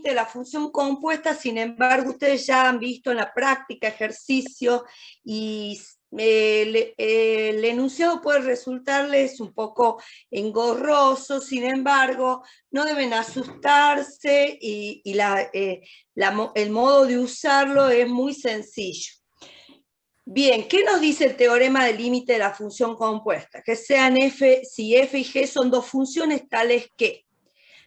límite de la función compuesta, sin embargo, ustedes ya han visto en la práctica ejercicio y el enunciado puede resultarles un poco engorroso, sin embargo, no deben asustarse y el modo de usarlo es muy sencillo. Bien, ¿qué nos dice el teorema del límite de la función compuesta? Que sean si f y g son dos funciones tales que.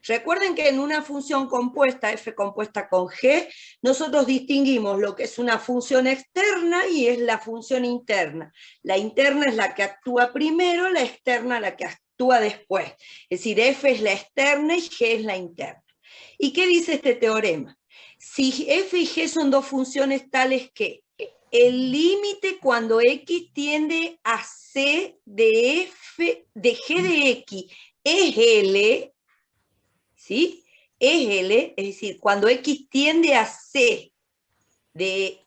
Recuerden que en una función compuesta, f compuesta con g, nosotros distinguimos lo que es una función externa y es la función interna. La interna es la que actúa primero, la externa la que actúa después. Es decir, f es la externa y g es la interna. ¿Y qué dice este teorema? Si f y g son dos funciones tales que el límite cuando x tiende a c de g de x es L, ¿sí? Es L, es decir, cuando x tiende a c de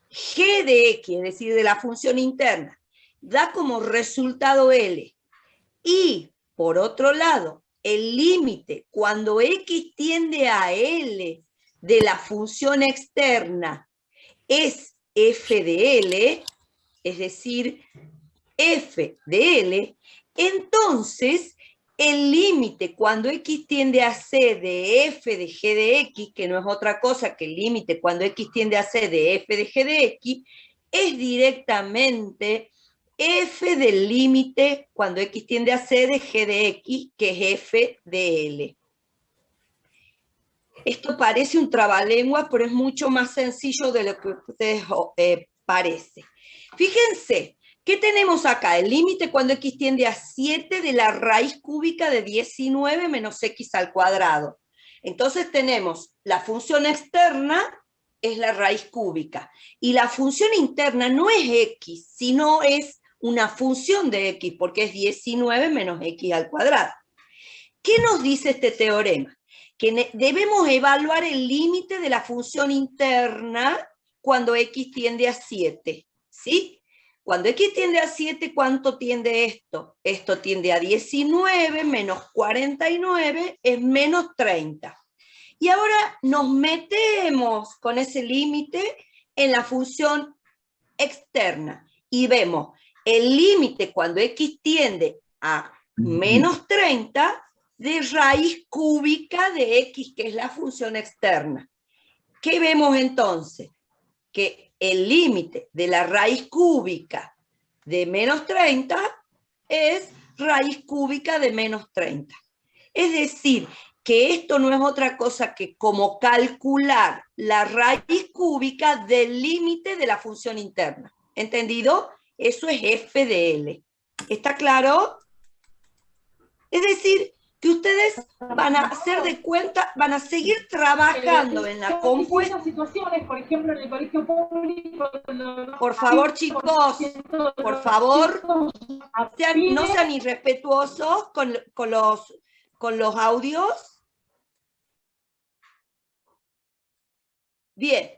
g de x, es decir, de la función interna, da como resultado L. Y, por otro lado, el límite cuando x tiende a L de la función externa es f de L, es decir, f de L, entonces el límite cuando x tiende a c de f de g de x, que no es otra cosa que el límite cuando x tiende a c de f de g de x, es directamente f del límite cuando x tiende a c de g de x, que es f de L. Esto parece un trabalengua, pero es mucho más sencillo de lo que ustedes parece. Fíjense, ¿qué tenemos acá? El límite cuando x tiende a 7 de la raíz cúbica de 19 menos x al cuadrado. Entonces tenemos la función externa, es la raíz cúbica, y la función interna no es x, sino es una función de x, porque es 19 menos x al cuadrado. ¿Qué nos dice este teorema? Que debemos evaluar el límite de la función interna cuando x tiende a 7, ¿sí? Cuando x tiende a 7, ¿cuánto tiende esto? Esto tiende a 19 menos 49 es menos 30. Y ahora nos metemos con ese límite en la función externa y vemos el límite cuando x tiende a menos 30 de raíz cúbica de x, que es la función externa. ¿Qué vemos entonces? Que el límite de la raíz cúbica de menos 30 es raíz cúbica de menos 30. Es decir, que esto no es otra cosa que como calcular la raíz cúbica del límite de la función interna. ¿Entendido? Eso es f de L. ¿Está claro? Es decir, que ustedes van a hacer de cuenta, van a seguir trabajando en la compuesta. Situaciones, por ejemplo, en el colegio público. Por favor, chicos, por favor, no sean irrespetuosos con los audios. Bien,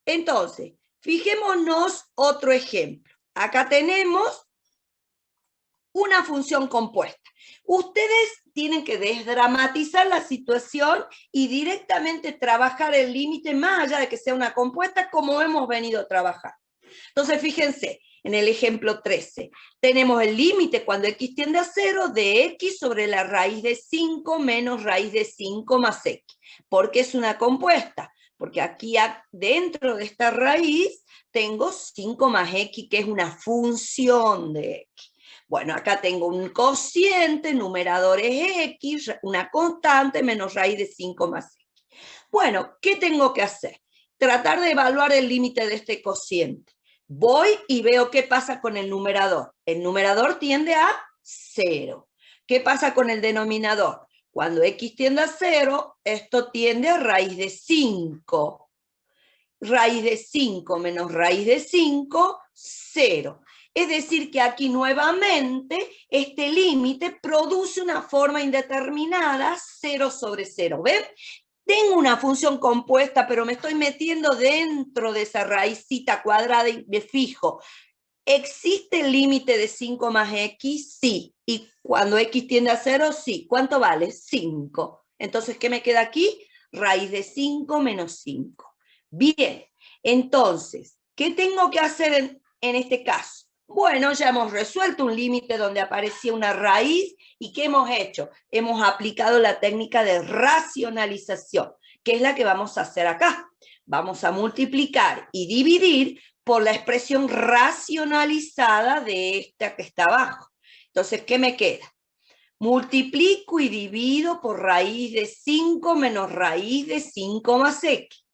entonces, fijémonos otro ejemplo. Acá tenemos una función compuesta. Ustedes tienen que desdramatizar la situación y directamente trabajar el límite más allá de que sea una compuesta como hemos venido trabajando. Entonces, fíjense, en el ejemplo 13, tenemos el límite cuando x tiende a 0 de x sobre la raíz de 5 menos raíz de 5 más x. ¿Por qué es una compuesta? Porque aquí dentro de esta raíz tengo 5 más x, que es una función de x. Bueno, acá tengo un cociente, numerador es x, una constante menos raíz de 5 más x. Bueno, ¿qué tengo que hacer? Tratar de evaluar el límite de este cociente. Voy y veo qué pasa con el numerador. El numerador tiende a 0. ¿Qué pasa con el denominador? Cuando x tiende a 0, esto tiende a raíz de 5. Raíz de 5 menos raíz de 5, 0. Es decir, que aquí nuevamente este límite produce una forma indeterminada, 0 sobre 0. ¿Ven? Tengo una función compuesta, pero me estoy metiendo dentro de esa raízita cuadrada y me fijo. ¿Existe el límite de 5 más x? Sí. ¿Y cuando x tiende a 0? Sí. ¿Cuánto vale? 5. Entonces, ¿qué me queda aquí? raíz de 5 menos 5. Bien, entonces, ¿qué tengo que hacer en este caso? Bueno, ya hemos resuelto un límite donde aparecía una raíz, ¿y qué hemos hecho? Hemos aplicado la técnica de racionalización, que es la que vamos a hacer acá. Vamos a multiplicar y dividir por la expresión racionalizada de esta que está abajo. Entonces, ¿qué me queda? Multiplico y divido por raíz de 5 menos raíz de 5 más x.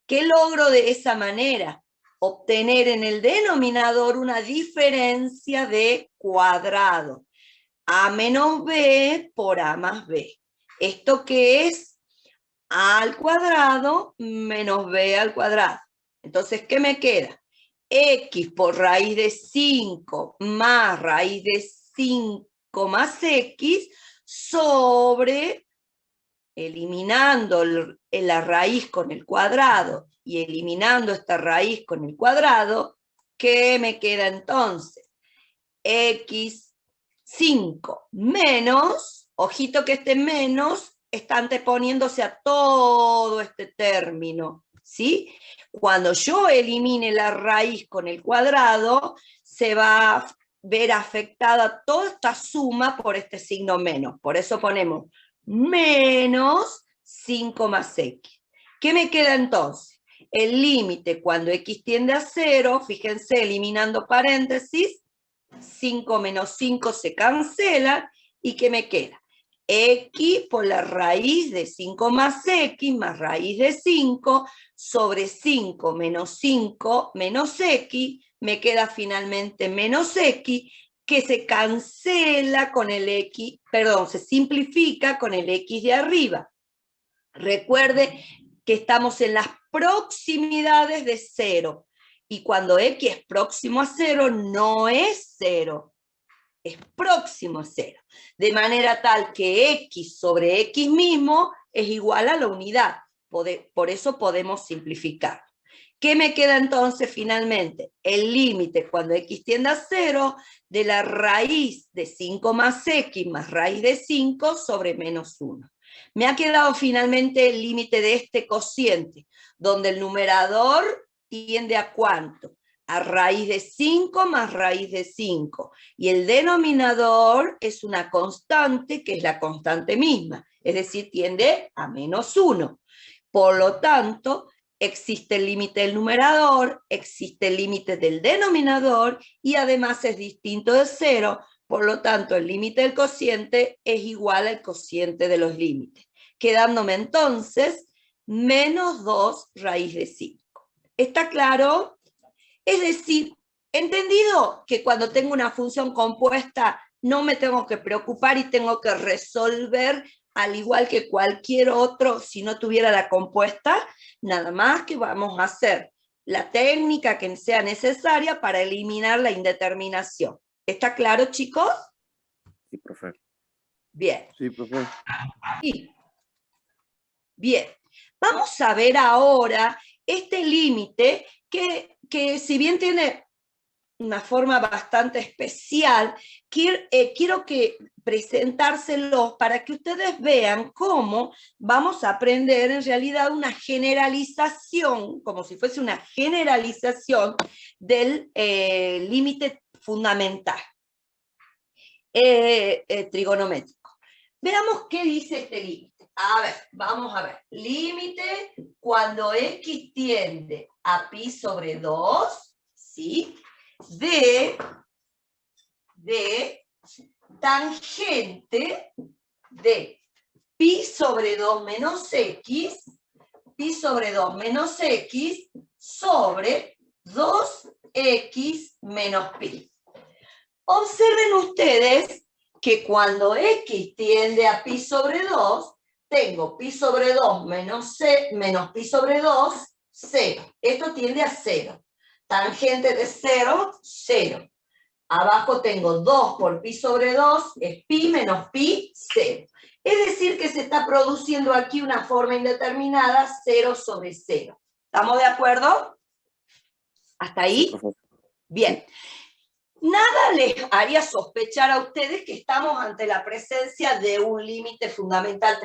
¿Qué logro de esa manera? Obtener en el denominador una diferencia de cuadrado. A menos b por a más b. ¿Esto qué es? A al cuadrado menos b al cuadrado. Entonces, ¿qué me queda? X por raíz de 5 más raíz de 5 más x sobre, eliminando la raíz con el cuadrado y eliminando esta raíz con el cuadrado, ¿qué me queda entonces? X5 menos, ojito que este menos está anteponiéndose a todo este término, ¿sí? Cuando yo elimine la raíz con el cuadrado, se va a ver afectada toda esta suma por este signo menos. Por eso ponemos menos 5 más x. ¿Qué me queda entonces? El límite cuando x tiende a 0, fíjense, eliminando paréntesis, 5 menos 5 se cancela, ¿y qué me queda? X por la raíz de 5 más x más raíz de 5 sobre 5 menos 5 menos x, me queda finalmente menos x, que se cancela con el x, perdón, se simplifica con el x de arriba. Recuerde que estamos en las proximidades de 0, y cuando x es próximo a 0, no es 0. Es próximo a 0, de manera tal que x sobre x mismo es igual a la unidad. Por eso podemos simplificar. ¿Qué me queda entonces finalmente? El límite cuando x tiende a 0 de la raíz de 5 más x más raíz de 5 sobre menos 1. Me ha quedado finalmente el límite de este cociente, donde el numerador tiende a ¿cuánto? A raíz de 5 más raíz de 5. Y el denominador es una constante, que es la constante misma, es decir, tiende a menos 1. Por lo tanto, existe el límite del numerador, existe el límite del denominador, y además es distinto de 0, por lo tanto, el límite del cociente es igual al cociente de los límites, quedándome entonces menos 2 raíz de 5. ¿Está claro? Es decir, entendido que cuando tengo una función compuesta no me tengo que preocupar y tengo que resolver al igual que cualquier otro si no tuviera la compuesta, nada más que vamos a hacer la técnica que sea necesaria para eliminar la indeterminación. ¿Está claro, chicos? Sí, profe. Bien. Sí, profe. Sí. Bien. Vamos a ver ahora este límite que si bien tiene una forma bastante especial, quiero presentárselo para que ustedes vean cómo vamos a aprender en realidad una generalización, como si fuese una generalización del límite fundamental trigonométrico. Veamos qué dice este límite. A ver, vamos a ver. Límite cuando x tiende a pi sobre 2, ¿sí? De tangente de pi sobre 2 menos x, pi sobre 2 menos x sobre 2x menos pi. Observen ustedes que cuando x tiende a pi sobre 2, tengo pi sobre 2 menos pi sobre 2, 0. Esto tiende a 0. Tangente de 0, 0. Abajo tengo 2 por pi sobre 2, es pi menos pi, 0. Es decir, que se está produciendo aquí una forma indeterminada, 0 sobre 0. ¿Estamos de acuerdo? ¿Hasta ahí? Sí, bien. Nada les haría sospechar a ustedes que estamos ante la presencia de un límite fundamental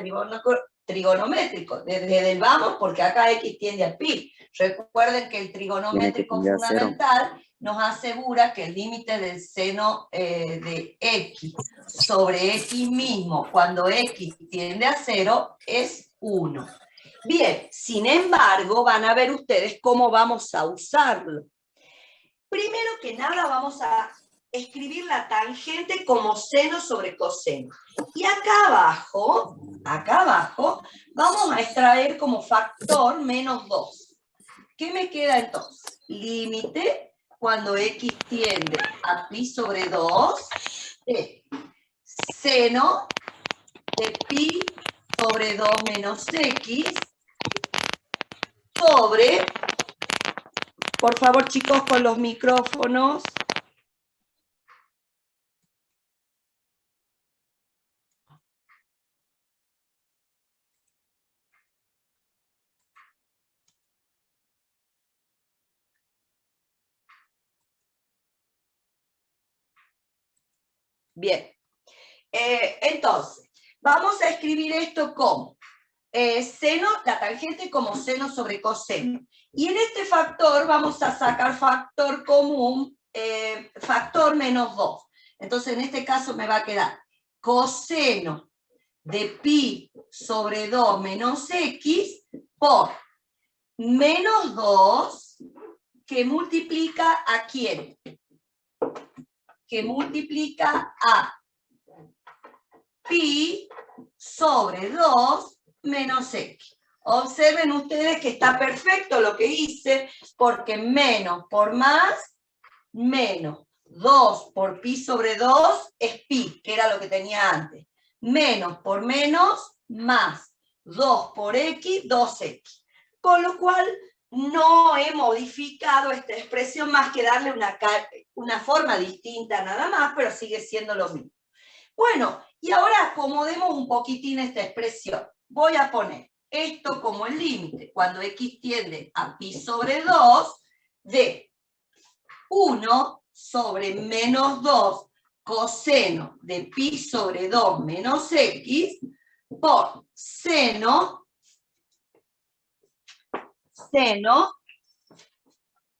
trigonométrico, desde el vamos, porque acá x tiende a pi. Recuerden que el trigonométrico fundamental nos asegura que el límite del seno de x sobre x mismo, cuando x tiende a 0, es 1. Bien, sin embargo, van a ver ustedes cómo vamos a usarlo. Primero que nada vamos a escribir la tangente como seno sobre coseno. Y acá abajo, vamos a extraer como factor menos 2. ¿Qué me queda entonces? Límite cuando x tiende a pi sobre 2 de seno de pi sobre 2 menos x sobre, por favor chicos con los micrófonos, bien, entonces, vamos a escribir esto como seno, la tangente como seno sobre coseno. Y en este factor vamos a sacar factor común, factor menos 2. Entonces, en este caso me va a quedar coseno de pi sobre 2 menos x por menos 2 que multiplica ¿a quién? Que multiplica a pi sobre 2 menos x. Observen ustedes que está perfecto lo que hice, porque menos por más, menos 2 por pi sobre 2 es pi, que era lo que tenía antes. Menos por menos, más 2 por x, 2x. Con lo cual, no he modificado esta expresión más que darle una forma distinta nada más, pero sigue siendo lo mismo. Bueno, y ahora acomodemos un poquitín esta expresión. Voy a poner esto como el límite, cuando x tiende a pi sobre 2, de 1 sobre menos 2 coseno de pi sobre 2 menos x por seno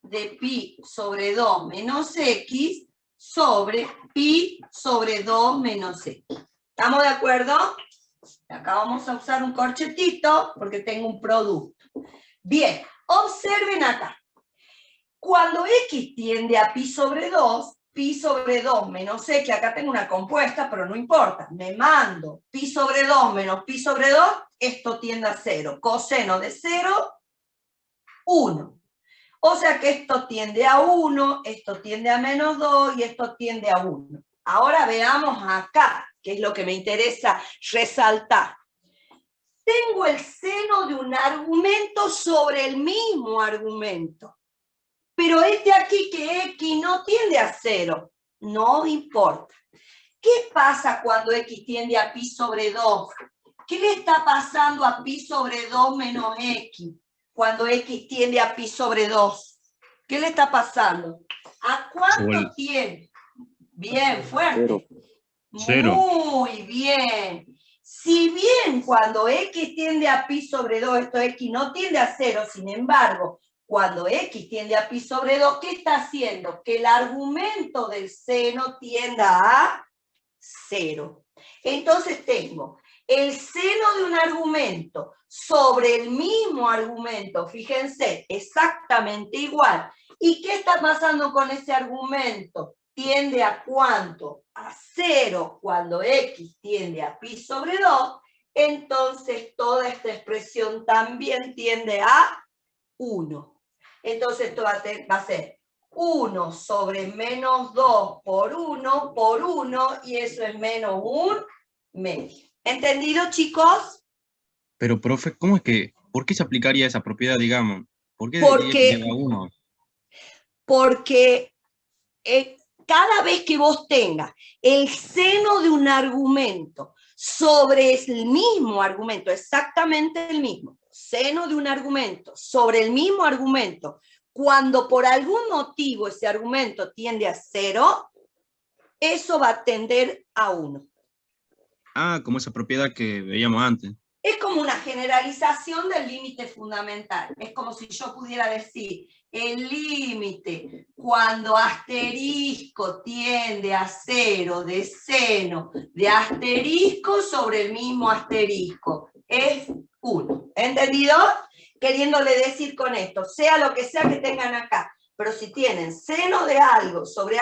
de pi sobre 2 menos x sobre pi sobre 2 menos x. ¿Estamos de acuerdo? Acá vamos a usar un corchetito porque tengo un producto. Bien, observen acá. Cuando x tiende a pi sobre 2 menos x, acá tengo una compuesta, pero no importa, me mando pi sobre 2 menos pi sobre 2, esto tiende a 0. Coseno de 0, 1. O sea que esto tiende a 1, esto tiende a menos 2 y esto tiende a 1. Ahora veamos acá, que es lo que me interesa resaltar. Tengo el seno de un argumento sobre el mismo argumento. Pero este aquí que x no tiende a 0, no importa. ¿Qué pasa cuando x tiende a pi sobre 2? ¿Qué le está pasando a pi sobre 2 menos x cuando x tiende a pi sobre 2? ¿Qué le está pasando? ¿A cuánto tiende? Bien, fuerte. 0. Muy bien. Si bien cuando x tiende a pi sobre 2, esto x no tiende a 0, sin embargo, cuando x tiende a pi sobre 2, ¿qué está haciendo? Que el argumento del seno tienda a 0. Entonces tengo el seno de un argumento sobre el mismo argumento, fíjense, exactamente igual. ¿Y qué está pasando con ese argumento? ¿Tiende a cuánto? A 0 cuando x tiende a pi sobre 2, entonces toda esta expresión también tiende a 1. Entonces esto va a ser 1 sobre menos 2 por 1, y eso es menos 1 medio. ¿Entendido, chicos? Pero, profe, ¿cómo es que, por qué se aplicaría esa propiedad, digamos? ¿Por qué diría que lleva 1? Porque cada vez que vos tengas el seno de un argumento sobre el mismo argumento, exactamente el mismo, seno de un argumento sobre el mismo argumento, cuando por algún motivo ese argumento tiende a 0, eso va a tender a 1. Ah, como esa propiedad que veíamos antes. Es como una generalización del límite fundamental. Es como si yo pudiera decir, el límite cuando asterisco tiende a 0 de seno de asterisco sobre el mismo asterisco es 1. ¿Entendido? Queriéndole decir con esto, sea lo que sea que tengan acá, pero si tienen seno de algo, sobre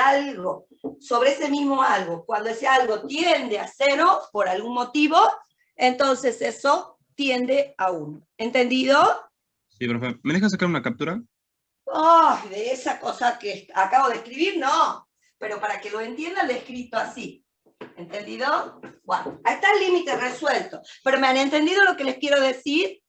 ese mismo algo, cuando ese algo tiende a 0 por algún motivo, entonces eso tiende a 1. ¿Entendido? Sí, profe. ¿Me deja sacar una captura? Oh, de esa cosa que acabo de escribir, no. Pero para que lo entiendan, lo he escrito así. ¿Entendido? Bueno, ahí está el límite resuelto. ¿Pero me han entendido lo que les quiero decir?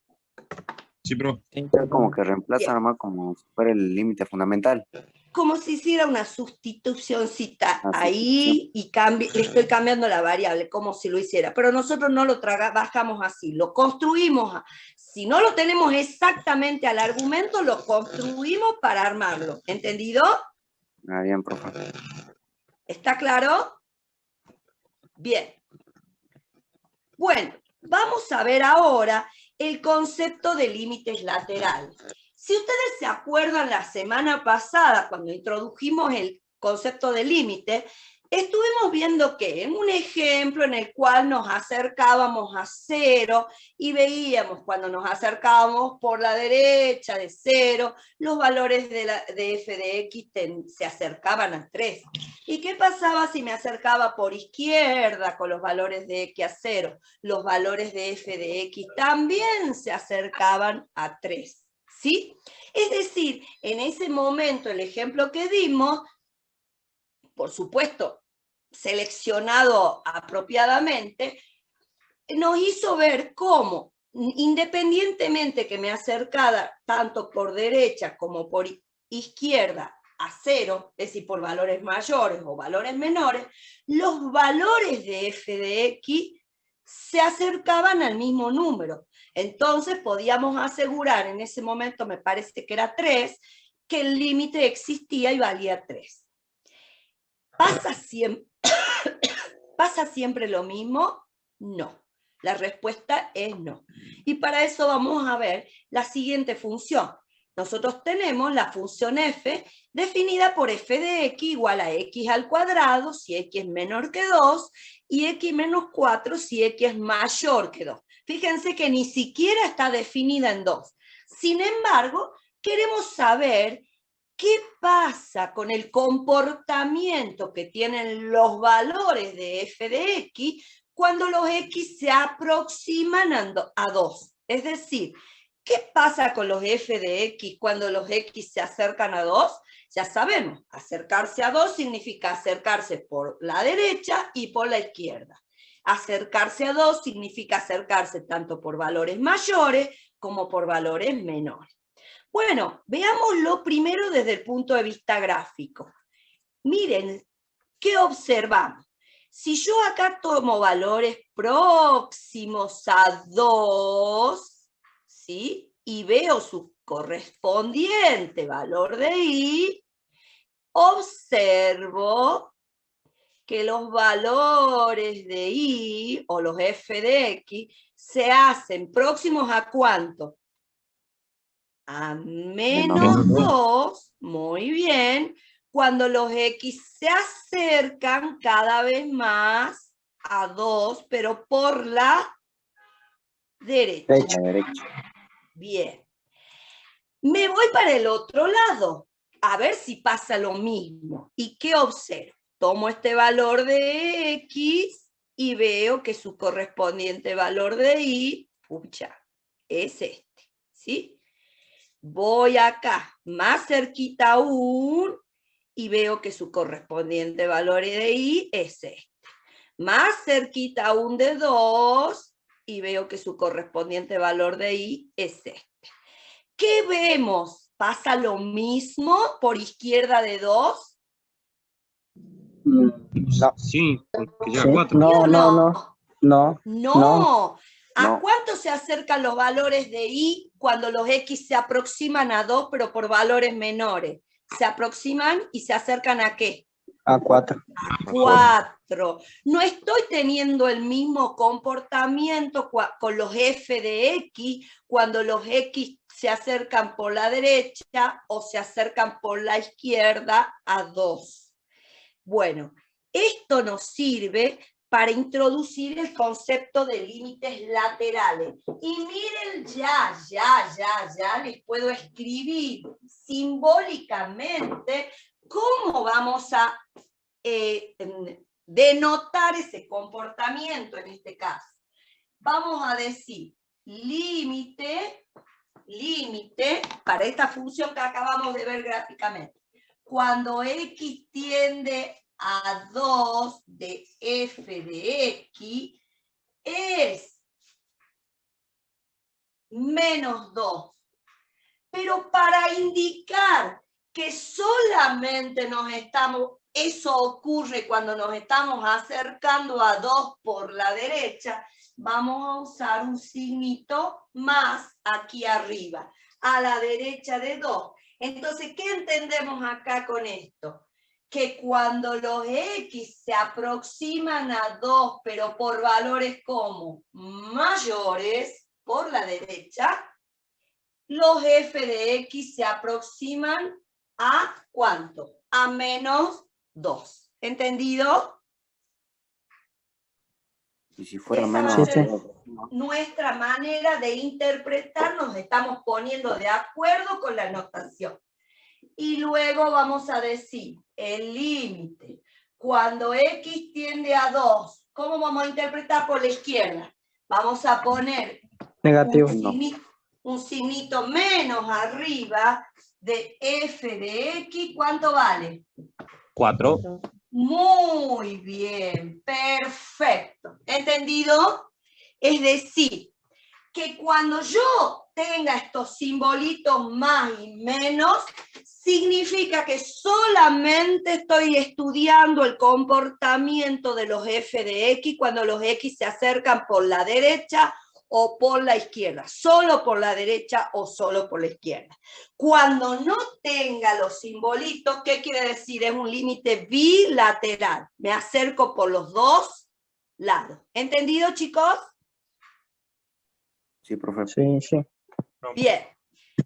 Sí, profe. Como que reemplaza nomás como si fuera el límite fundamental. Como si hiciera una sustitucióncita Una ahí y le estoy cambiando la variable, como si lo hiciera. Pero nosotros no lo trabajamos así, lo construimos. Si no lo tenemos exactamente al argumento, lo construimos para armarlo. ¿Entendido? Ah, bien, profe. ¿Está claro? Bien. Bueno, vamos a ver ahora el concepto de límites laterales. Si ustedes se acuerdan la semana pasada, cuando introdujimos el concepto de límite, estuvimos viendo que en un ejemplo en el cual nos acercábamos a 0 y veíamos cuando nos acercábamos por la derecha de 0, los valores de f de x se acercaban a 3. ¿Y qué pasaba si me acercaba por izquierda con los valores de x a 0? Los valores de f de x también se acercaban a 3. ¿Sí? Es decir, en ese momento, el ejemplo que dimos, por supuesto, seleccionado apropiadamente, nos hizo ver cómo, independientemente que me acercara tanto por derecha como por izquierda a 0, es decir, por valores mayores o valores menores, los valores de f de x se acercaban al mismo número. Entonces podíamos asegurar, en ese momento me parece que era 3, que el límite existía y valía 3. ¿Pasa siempre lo mismo? No. La respuesta es no. Y para eso vamos a ver la siguiente función. Nosotros tenemos la función f definida por f de x igual a x al cuadrado si x es menor que 2 y x menos 4 si x es mayor que 2. Fíjense que ni siquiera está definida en 2. Sin embargo, queremos saber qué pasa con el comportamiento que tienen los valores de f de x cuando los x se aproximan a 2. Es decir, ¿qué pasa con los f de x cuando los x se acercan a 2? Ya sabemos, acercarse a 2 significa acercarse por la derecha y por la izquierda. Acercarse a 2 significa acercarse tanto por valores mayores como por valores menores. Bueno, veámoslo primero desde el punto de vista gráfico. Miren, ¿qué observamos? Si yo acá tomo valores próximos a 2, ¿sí? Y veo su correspondiente valor de y, observo que los valores de y, o los f de x, se hacen próximos a ¿cuánto? A menos 2, muy bien, cuando los x se acercan cada vez más a 2, pero por la derecha. Bien. Me voy para el otro lado, a ver si pasa lo mismo. ¿Y qué observo? Tomo este valor de x y veo que su correspondiente valor de y, pucha, es este, ¿sí? Voy acá, más cerquita aún, y veo que su correspondiente valor de i es este. Más cerquita aún de 2, y veo que su correspondiente valor de i es este. ¿Qué vemos? ¿Pasa lo mismo por izquierda de 2? No. Sí, porque llega a 4. No. ¿A cuánto se acercan los valores de i cuando los x se aproximan a 2, pero por valores menores? ¿Se aproximan y se acercan a qué? A 4. A 4. No estoy teniendo el mismo comportamiento con los f de x cuando los x se acercan por la derecha o se acercan por la izquierda a 2. Bueno, esto nos sirve para introducir el concepto de límites laterales. Y miren, ya, les puedo escribir simbólicamente cómo vamos a denotar ese comportamiento en este caso. Vamos a decir límite, para esta función que acabamos de ver gráficamente. Cuando x tiende a 2 de f de x es menos 2. Pero para indicar que solamente eso ocurre cuando nos estamos acercando a 2 por la derecha, vamos a usar un signito más aquí arriba, a la derecha de 2. Entonces, ¿qué entendemos acá con esto? Que cuando los x se aproximan a 2, pero por valores como mayores por la derecha, los f de x se aproximan a ¿cuánto? A menos 2. ¿Entendido? Y si fuera Esa menos... va a ser nuestra manera de interpretar, nos estamos poniendo de acuerdo con la notación. Y luego vamos a decir el límite. Cuando x tiende a 2, ¿cómo vamos a interpretar por la izquierda? Vamos a poner Negativo. un signito menos arriba de f de x. ¿Cuánto vale? 4. Muy bien, perfecto. ¿Entendido? Es decir, que cuando yo tenga estos simbolitos más y menos, significa que solamente estoy estudiando el comportamiento de los f de x cuando los x se acercan por la derecha o por la izquierda, solo por la derecha o solo por la izquierda. Cuando no tenga los simbolitos, ¿qué quiere decir? Es un límite bilateral. Me acerco por los dos lados. ¿Entendido, chicos? Sí, profe. Sí. Bien.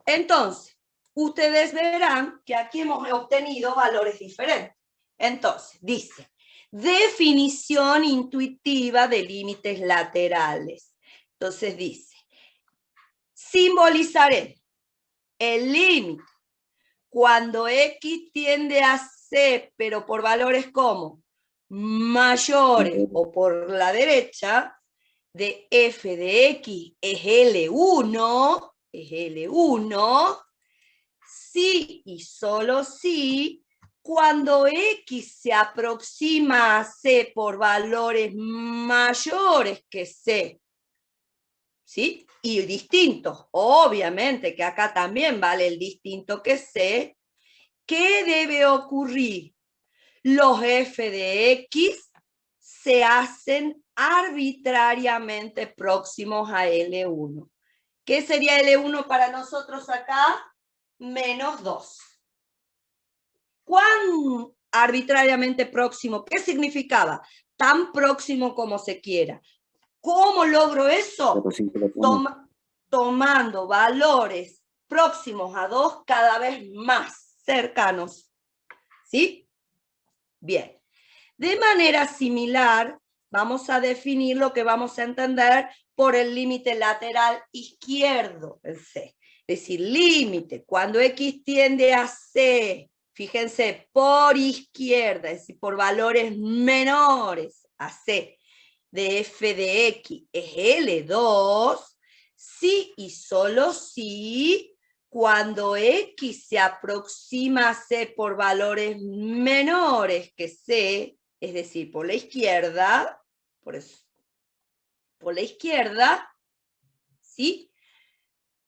Entonces, ustedes verán que aquí hemos obtenido valores diferentes. Entonces, dice, definición intuitiva de límites laterales. Entonces dice, simbolizaré el límite cuando x tiende a c, pero por valores como mayores o por la derecha, de f de x es L1, sí y solo sí, cuando x se aproxima a c por valores mayores que c, ¿sí? Y distintos, obviamente que acá también vale el distinto que c, ¿qué debe ocurrir? Los f de x se hacen arbitrariamente próximos a L1. ¿Qué sería L1 para nosotros acá? Menos 2. ¿Cuán arbitrariamente próximo? ¿Qué significaba? Tan próximo como se quiera. ¿Cómo logro eso? Tomando valores próximos a 2 cada vez más cercanos. ¿Sí? Bien. De manera similar, vamos a definir lo que vamos a entender por el límite lateral izquierdo en C. Es decir, límite, cuando X tiende a C, fíjense, por izquierda, es decir, por valores menores a C, de f de x es L2, sí y solo sí, cuando x se aproxima a c por valores menores que c, es decir, por la izquierda, por la izquierda, ¿sí?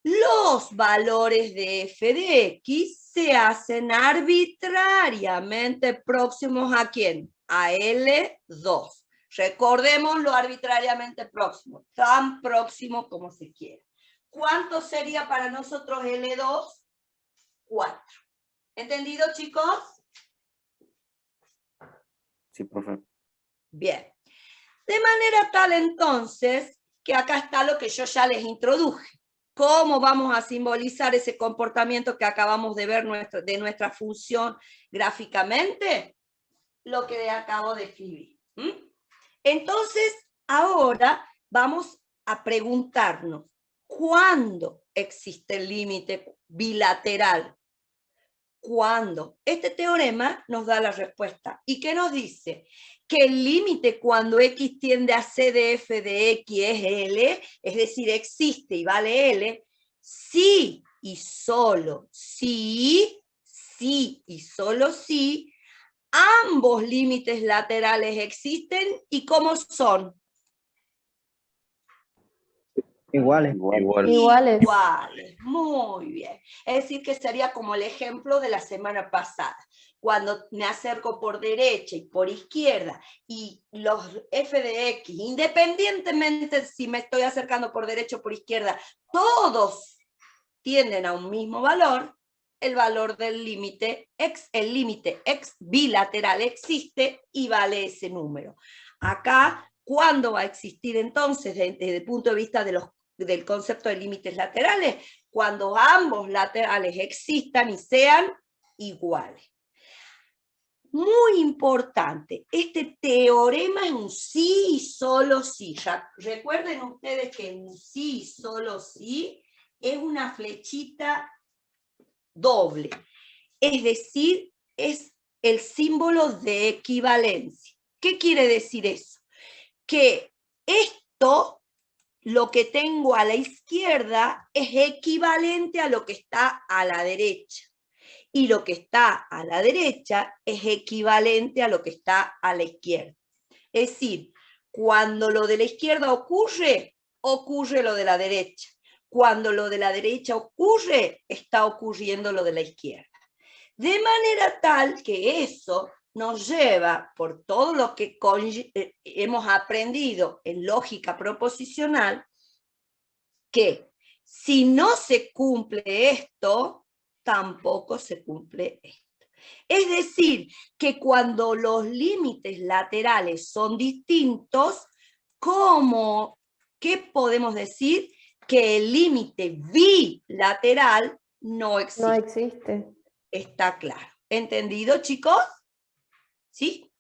Los valores de f de x se hacen arbitrariamente próximos ¿a quién? A L2. Recordemos lo arbitrariamente próximo, tan próximo como se quiera. ¿Cuánto sería para nosotros L2? 4. ¿Entendido, chicos? Sí, profe. Bien. De manera tal entonces, que acá está lo que yo ya les introduje. ¿Cómo vamos a simbolizar ese comportamiento que acabamos de ver de nuestra función gráficamente? Lo que acabo de escribir. Entonces, ahora vamos a preguntarnos, ¿cuándo existe el límite bilateral? ¿Cuándo? Este teorema nos da la respuesta. ¿Y qué nos dice? Que el límite cuando x tiende a c de f de x es L, es decir, existe y vale L, sí y solo sí, sí y solo sí, ambos límites laterales existen. ¿Y cómo son? Iguales. Igual. Iguales, muy bien. Es decir, que sería como el ejemplo de la semana pasada. Cuando me acerco por derecha y por izquierda, y los f de x, independientemente si me estoy acercando por derecha o por izquierda, todos tienden a un mismo valor, el valor del límite x, el límite x bilateral existe y vale ese número. Acá, ¿cuándo va a existir entonces, desde el punto de vista del concepto de límites laterales? Cuando ambos laterales existan y sean iguales. Muy importante, este teorema es un sí y solo sí. Ya recuerden ustedes que un sí y solo sí es una flechita doble. Es decir, es el símbolo de equivalencia. ¿Qué quiere decir eso? Que esto, lo que tengo a la izquierda, es equivalente a lo que está a la derecha. Y lo que está a la derecha es equivalente a lo que está a la izquierda. Es decir, cuando lo de la izquierda ocurre, ocurre lo de la derecha. Cuando lo de la derecha ocurre, está ocurriendo lo de la izquierda. De manera tal que eso nos lleva, por todo lo que hemos aprendido en lógica proposicional, que si no se cumple esto, tampoco se cumple esto. Es decir, que cuando los límites laterales son distintos, ¿qué podemos decir? Que el límite bilateral no existe. No existe. Está claro. ¿Entendido, chicos? ¿Sí?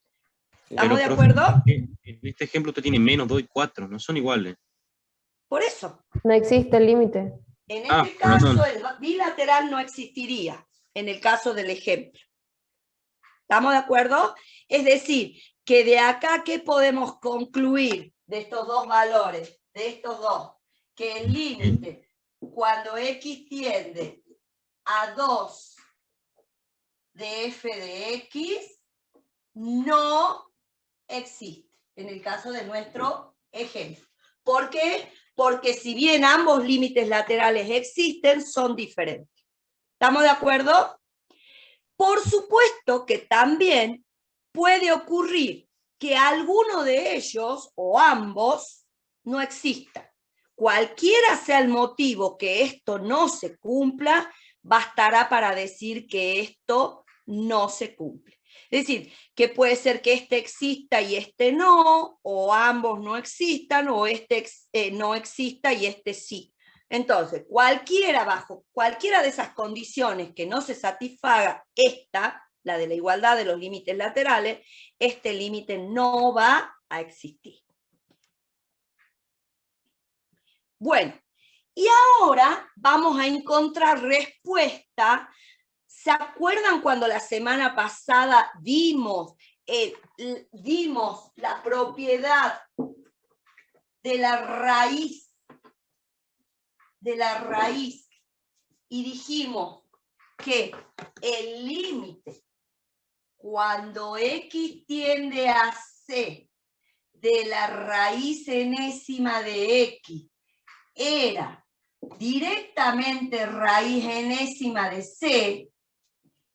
¿Estamos Pero, de profe, acuerdo? en este ejemplo usted tiene menos 2 y 4, no son iguales. Por eso. No existe el límite. En Ah, este con razón. caso, el bilateral no existiría, en el caso del ejemplo. ¿Estamos de acuerdo? Es decir, que de acá, ¿qué podemos concluir de estos dos valores? De estos dos. Que el límite, cuando x tiende a 2 de f de x, no existe, en el caso de nuestro ejemplo. ¿Por qué? Porque si bien ambos límites laterales existen, son diferentes. ¿Estamos de acuerdo? Por supuesto que también puede ocurrir que alguno de ellos o ambos no exista. Cualquiera sea el motivo que esto no se cumpla, bastará para decir que esto no se cumple. Es decir, que puede ser que este exista y este no, o ambos no existan, o este no exista y este sí. Entonces, bajo cualquiera de esas condiciones que no se satisfaga esta, la de la igualdad de los límites laterales, este límite no va a existir. Bueno, y ahora vamos a encontrar respuesta. ¿Se acuerdan cuando la semana pasada vimos la propiedad de la raíz? Y dijimos que el límite cuando x tiende a c de la raíz enésima de x era directamente raíz enésima de c,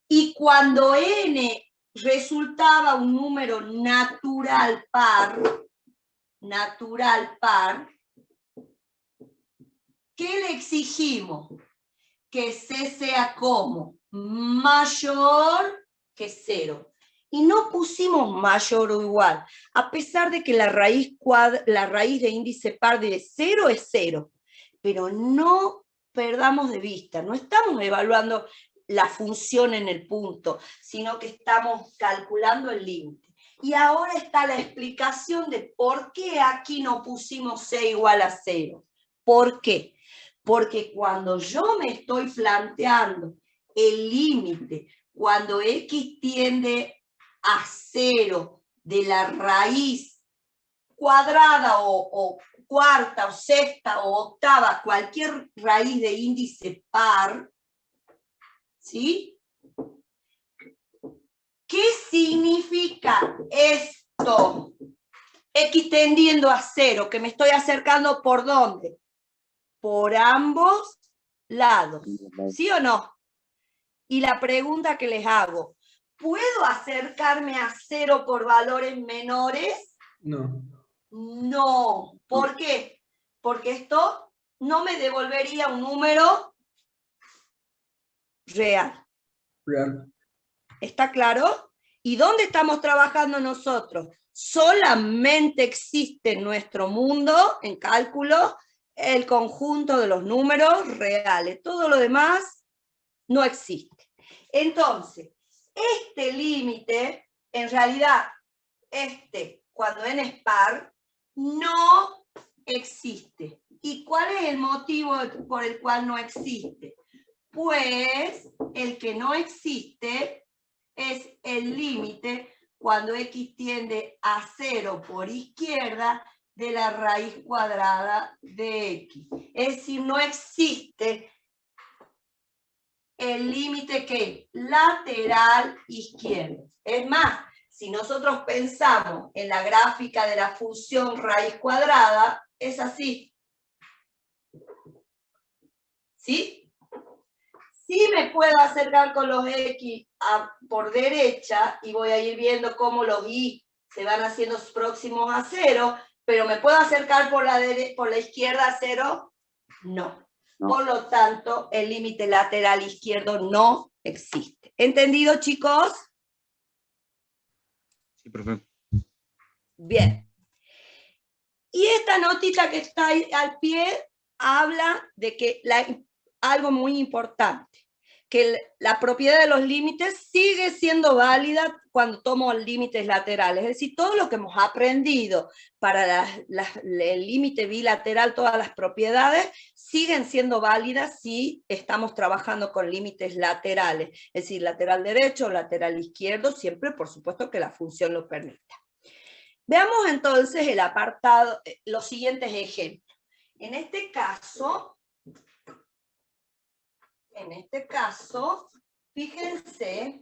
y cuando n resultaba un número natural par, ¿qué le exigimos? Que c sea como mayor que 0. y no pusimos mayor o igual, a pesar de que la raíz de índice par de 0 es 0, pero no perdamos de vista, no estamos evaluando la función en el punto, sino que estamos calculando el límite. Y ahora está la explicación de por qué aquí no pusimos c igual a 0. ¿Por qué? Porque cuando yo me estoy planteando el límite, cuando x tiende a 0 de la raíz cuadrada o cuarta o sexta o octava, cualquier raíz de índice par, ¿sí? ¿Qué significa esto? X tendiendo a 0, que me estoy acercando ¿por dónde? Por ambos lados, ¿sí o no? Y la pregunta que les hago, ¿puedo acercarme a 0 por valores menores? No. No. ¿Por qué? Porque esto no me devolvería un número real. Real. ¿Está claro? ¿Y dónde estamos trabajando nosotros? Solamente existe en nuestro mundo, en cálculo, el conjunto de los números reales. Todo lo demás no existe. Entonces, este límite, en realidad, cuando n es par, no existe. ¿Y cuál es el motivo por el cual no existe? Pues el que no existe es el límite cuando x tiende a 0 por izquierda de la raíz cuadrada de x. Es decir, no existe el límite que lateral izquierdo. Es más, si nosotros pensamos en la gráfica de la función raíz cuadrada, es así. ¿Sí? Sí me puedo acercar con los x por derecha y voy a ir viendo cómo los y se van haciendo próximos a 0, pero ¿me puedo acercar por la izquierda a 0? No. No. Por lo tanto, el límite lateral izquierdo no existe. ¿Entendido, chicos? Sí, perfecto. Bien. Y esta notita que está ahí al pie habla de que algo muy importante, que la propiedad de los límites sigue siendo válida cuando tomo límites laterales. Es decir, todo lo que hemos aprendido para el límite bilateral, todas las propiedades, siguen siendo válidas si estamos trabajando con límites laterales. Es decir, lateral derecho o lateral izquierdo, siempre, por supuesto, que la función lo permita. Veamos entonces el apartado, los siguientes ejemplos. En este caso, fíjense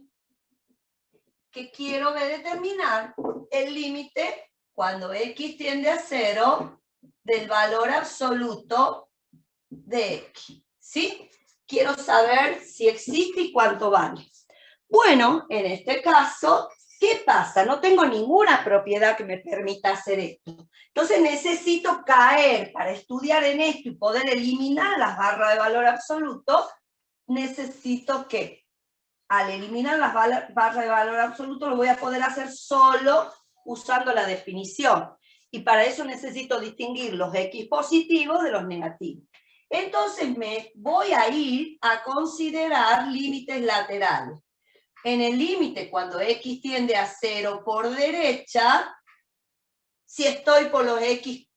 que quiero determinar el límite cuando x tiende a 0 del valor absoluto de x. ¿Sí? Quiero saber si existe y cuánto vale. Bueno, en este caso, ¿qué pasa? No tengo ninguna propiedad que me permita hacer esto. Entonces necesito caer para estudiar en esto y poder eliminar las barras de valor absoluto. Necesito que al eliminar las barras de valor absoluto lo voy a poder hacer solo usando la definición. Y para eso necesito distinguir los x positivos de los negativos. Entonces me voy a ir a considerar límites laterales. En el límite, cuando x tiende a 0 por derecha, si estoy por los x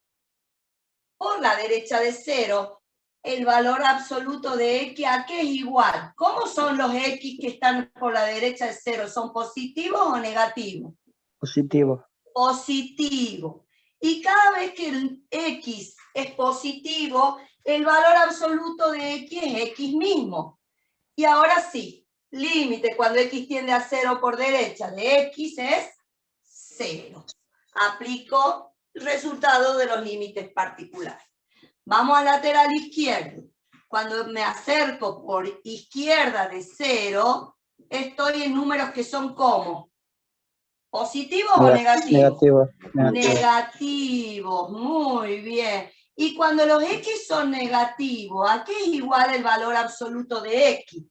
por la derecha de 0, el valor absoluto de x, ¿a qué es igual? ¿Cómo son los x que están por la derecha de 0? ¿Son positivos o negativos? Positivo. Positivo. Y cada vez que el x es positivo, el valor absoluto de x es x mismo. Y ahora sí, límite cuando x tiende a 0 por derecha de x es 0. Aplico el resultado de los límites particulares. Vamos al lateral izquierdo. Cuando me acerco por izquierda de 0, estoy en números que son ¿cómo? ¿Positivos o negativos? Negativos, muy bien. Y cuando los x son negativos, ¿a qué es igual el valor absoluto de x?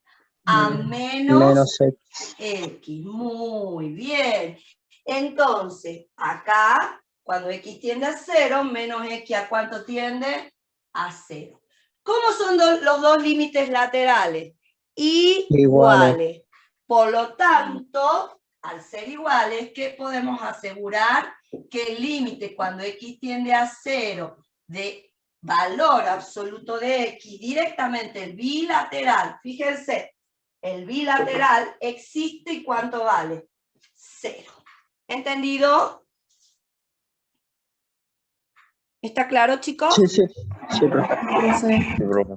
a menos menos X. X. Muy bien. Entonces, acá, cuando X tiende a 0, menos X, ¿a cuánto tiende? A 0. ¿Cómo son los dos límites laterales? Iguales. Por lo tanto, al ser iguales, ¿qué podemos asegurar? Que el límite cuando X tiende a 0 de valor absoluto de X, directamente el bilateral, fíjense, el bilateral existe y ¿cuánto vale? 0. ¿Entendido? ¿Está claro, chicos? Sí, sí. Sí, profe.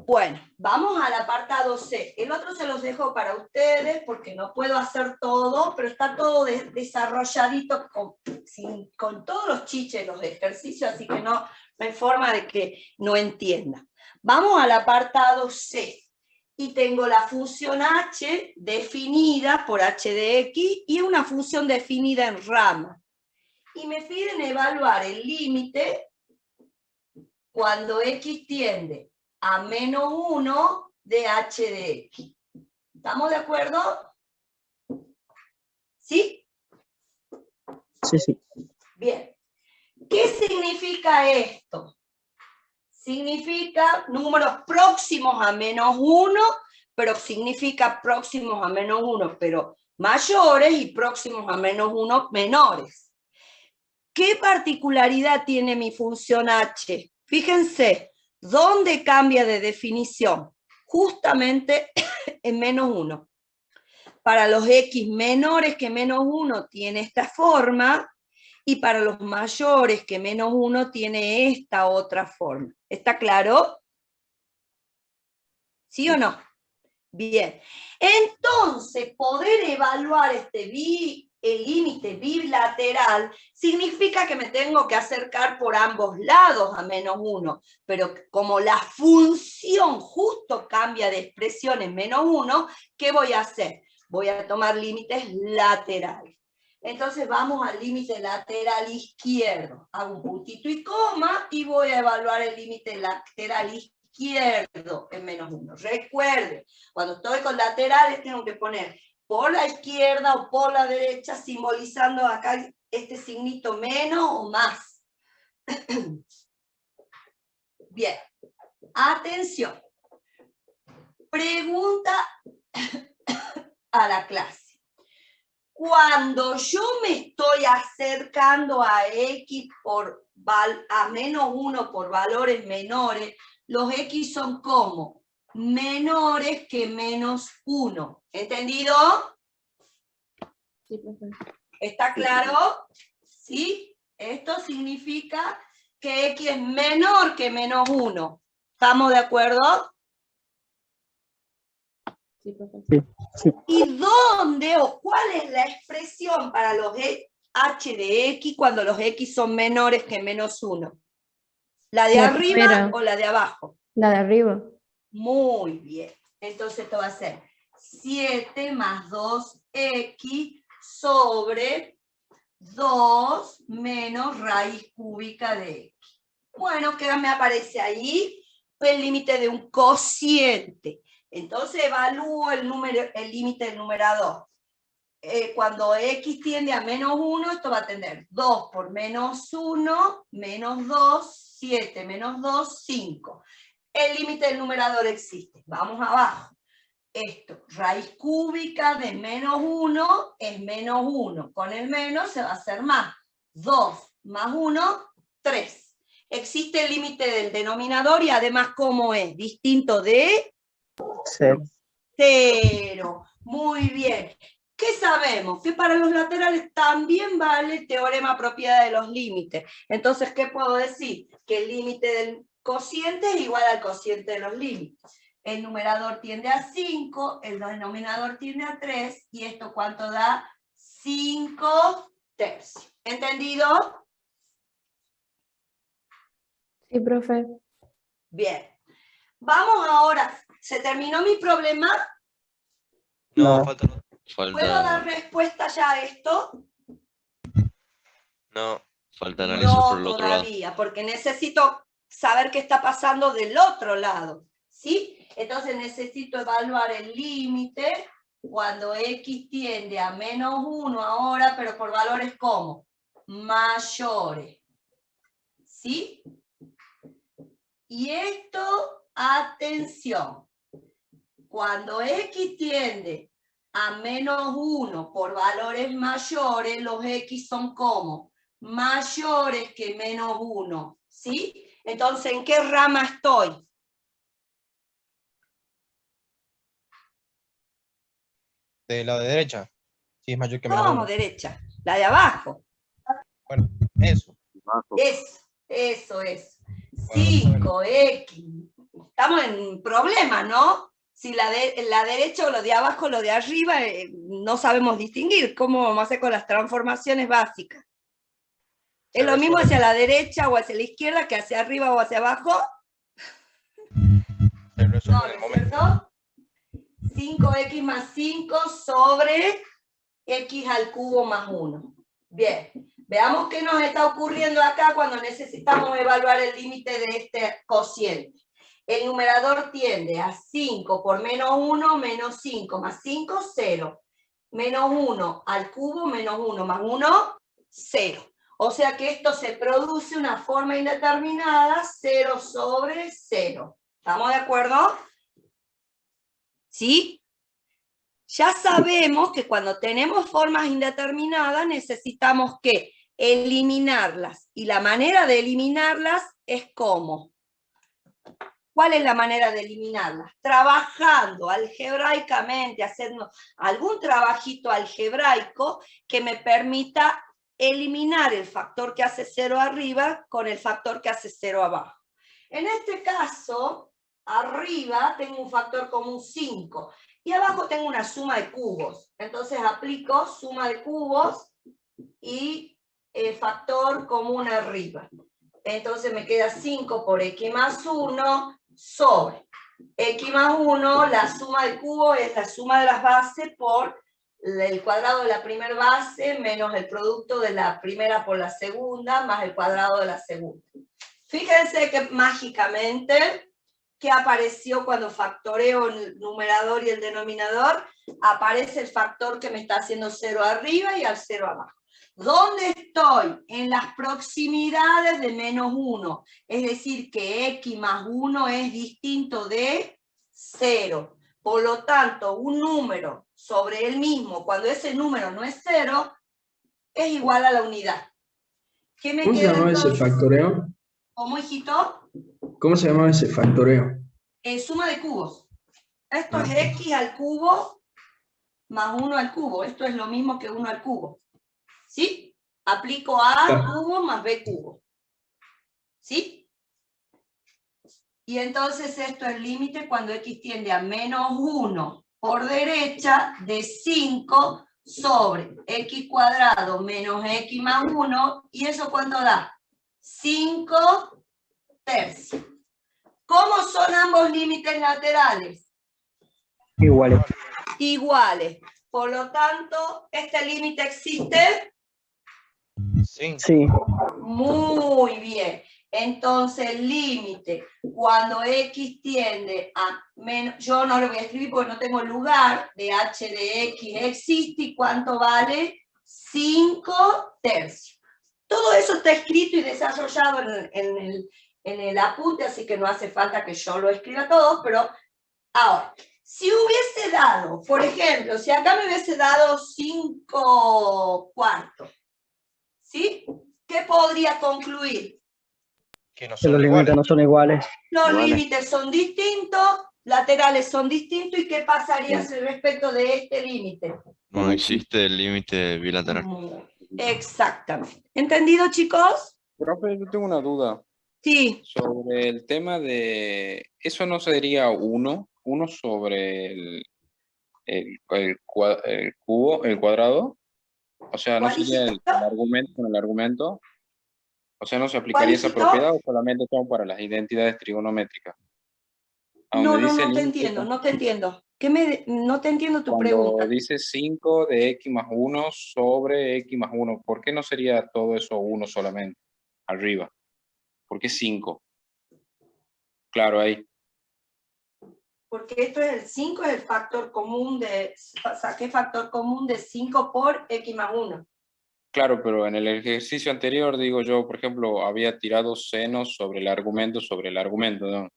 Bueno, vamos al apartado C. El otro se los dejo para ustedes porque no puedo hacer todo, pero está todo desarrolladito con todos los chiches, los ejercicios, así que no hay forma de que no entiendan. Vamos al apartado C. Y tengo la función h definida por h de x y una función definida en rama. Y me piden evaluar el límite cuando x tiende a menos 1 de h de x. ¿Estamos de acuerdo? ¿Sí? Sí, sí. Bien. ¿Qué significa esto? Significa números próximos a menos 1, pero significa próximos a menos 1, pero mayores, y próximos a menos 1 menores. ¿Qué particularidad tiene mi función h? Fíjense, ¿dónde cambia de definición? Justamente en menos 1. Para los x menores que menos 1 tiene esta forma, y para los mayores que menos 1 tiene esta otra forma. ¿Está claro? ¿Sí o no? Bien. Entonces, poder evaluar el límite bilateral significa que me tengo que acercar por ambos lados a menos 1, pero como la función justo cambia de expresión en menos 1, ¿qué voy a hacer? Voy a tomar límites laterales. Entonces vamos al límite lateral izquierdo. Hago un puntito y coma y voy a evaluar el límite lateral izquierdo en menos 1. Recuerden, cuando estoy con laterales tengo que poner por la izquierda o por la derecha, simbolizando acá este signito menos o más. Bien, atención. Pregunta a la clase. Cuando yo me estoy acercando a X a menos 1 por valores menores, los X son como menores que menos 1. ¿Entendido? Sí, profe. ¿Está claro? ¿Sí? Esto significa que X es menor que menos 1. ¿Estamos de acuerdo? Sí, profe. Sí, sí. ¿Y dónde o cuál es la expresión para los h de x cuando los x son menores que menos 1? ¿La de La arriba primera. o la de abajo? La de arriba. Muy bien. Entonces esto va a ser 7 más 2x sobre 2 menos raíz cúbica de x. Bueno, ¿qué me aparece ahí? El límite de un cociente. Entonces evalúo el límite del numerador. Cuando x tiende a menos 1, esto va a tener 2 por menos 1, menos 2, 7 menos 2, 5. El límite del numerador existe. Vamos abajo. Esto, raíz cúbica de menos 1 es menos 1. Con el menos se va a hacer más. 2 más 1, 3. Existe el límite del denominador y además, ¿cómo es? Distinto de 0. Muy bien. ¿Qué sabemos? Que para los laterales también vale el teorema propiedad de los límites. Entonces, ¿qué puedo decir? Que el límite del cociente es igual al cociente de los límites. El numerador tiende a 5, el denominador tiende a 3, y esto ¿cuánto da? 5 tercios. ¿Entendido? Sí, profe. Bien. Vamos ahora. ¿Se terminó mi problema? No. ¿Puedo dar respuesta ya a esto? No, falta analizar por el otro lado. Todavía, porque necesito saber qué está pasando del otro lado. ¿sí? Entonces necesito evaluar el límite cuando x tiende a menos 1 ahora, pero por valores como mayores, ¿sí? Y esto, atención, cuando x tiende a menos 1 por valores mayores, los x son como mayores que menos 1, ¿sí? Entonces, ¿en qué rama estoy? De la de derecha. Sí, es mayor que menos ¿Cómo 1. derecha? La de abajo. Bueno, eso. Eso es. Bueno, 5x. Estamos en problema, ¿no? Si la derecha o lo de abajo o lo de arriba, no sabemos distinguir. ¿Cómo vamos a hacer con las transformaciones básicas? ¿Es lo mismo hacia la derecha o hacia la izquierda que hacia arriba o hacia abajo? Se resuelve No, en el ¿no es momento. cierto? 5x más 5 sobre x al cubo más 1. Bien, veamos qué nos está ocurriendo acá cuando necesitamos evaluar el límite de este cociente. El numerador tiende a 5 por menos 1, menos 5, más 5, 0. Menos 1 al cubo, menos 1 más 1, 0. O sea que esto se produce una forma indeterminada, 0 sobre 0. ¿Estamos de acuerdo? ¿Sí? Ya sabemos que cuando tenemos formas indeterminadas necesitamos que eliminarlas. Y la manera de eliminarlas es ¿cómo? ¿Cuál es la manera de eliminarlas? Trabajando algebraicamente, haciendo algún trabajito algebraico que me permita eliminar el factor que hace 0 arriba con el factor que hace 0 abajo. En este caso, arriba tengo un factor común 5 y abajo tengo una suma de cubos. Entonces aplico suma de cubos y factor común arriba. Entonces me queda 5 por x más 1 sobre x más 1, la suma de cubos es la suma de las bases por el cuadrado de la primera base menos el producto de la primera por la segunda más el cuadrado de la segunda. Fíjense que mágicamente, ¿qué apareció cuando factoreo el numerador y el denominador? Aparece el factor que me está haciendo 0 arriba y al 0 abajo. ¿Dónde estoy? En las proximidades de menos 1. Es decir, que x más 1 es distinto de 0. Por lo tanto, un número sobre el mismo, cuando ese número no es 0, es igual a la unidad. ¿Qué me ¿Cómo se queda llamaba ese entonces? factoreo? ¿Cómo, hijito? ¿Cómo se llamaba ese factoreo? Suma de cubos. Esto es Ah, x al cubo más 1 al cubo. Esto es lo mismo que 1 al cubo. ¿Sí? Aplico a cubo más b cubo. ¿Sí? Y entonces esto es el límite cuando x tiende a menos 1 por derecha de 5 sobre x cuadrado menos x más 1. ¿Y eso cuánto da? 5 tercios. ¿Cómo son ambos límites laterales? Iguales. Iguales. Por lo tanto, ¿este límite existe? Sí. Sí. Muy bien. Entonces, el límite, cuando x tiende a menos, yo no lo voy a escribir porque no tengo lugar, de h de x existe, ¿y cuánto vale? 5 tercios. Todo eso está escrito y desarrollado en el apunte, así que no hace falta que yo lo escriba todo, pero ahora, si hubiese dado, por ejemplo, si acá me hubiese dado 5 cuartos, ¿sí? ¿Qué podría concluir? Que no Que son los iguales. límites no son iguales. Los Iguales. límites son distintos, laterales son distintos, ¿y qué pasaría respecto de este límite? No existe el límite bilateral. Exactamente. ¿Entendido, chicos? Profe, yo tengo una duda Sí. sobre el tema de, ¿eso no sería uno sobre el cubo, el cuadrado? O sea, ¿no ¿Cuál sería el hijito? argumento con el argumento? O sea, ¿no se ¿Cuál aplicaría esa hijito? propiedad o solamente son para las identidades trigonométricas? A donde No dice te límite, entiendo, no te entiendo. No te entiendo tu cuando pregunta. dice 5 de x más 1 sobre x más 1, ¿por qué no sería todo eso 1 solamente, arriba? ¿Por qué 5? Claro, ahí. Porque esto es el 5, es el factor común saqué factor común de 5 por x más 1. Claro, pero en el ejercicio anterior, digo yo, por ejemplo, había tirado seno sobre el argumento, ¿no?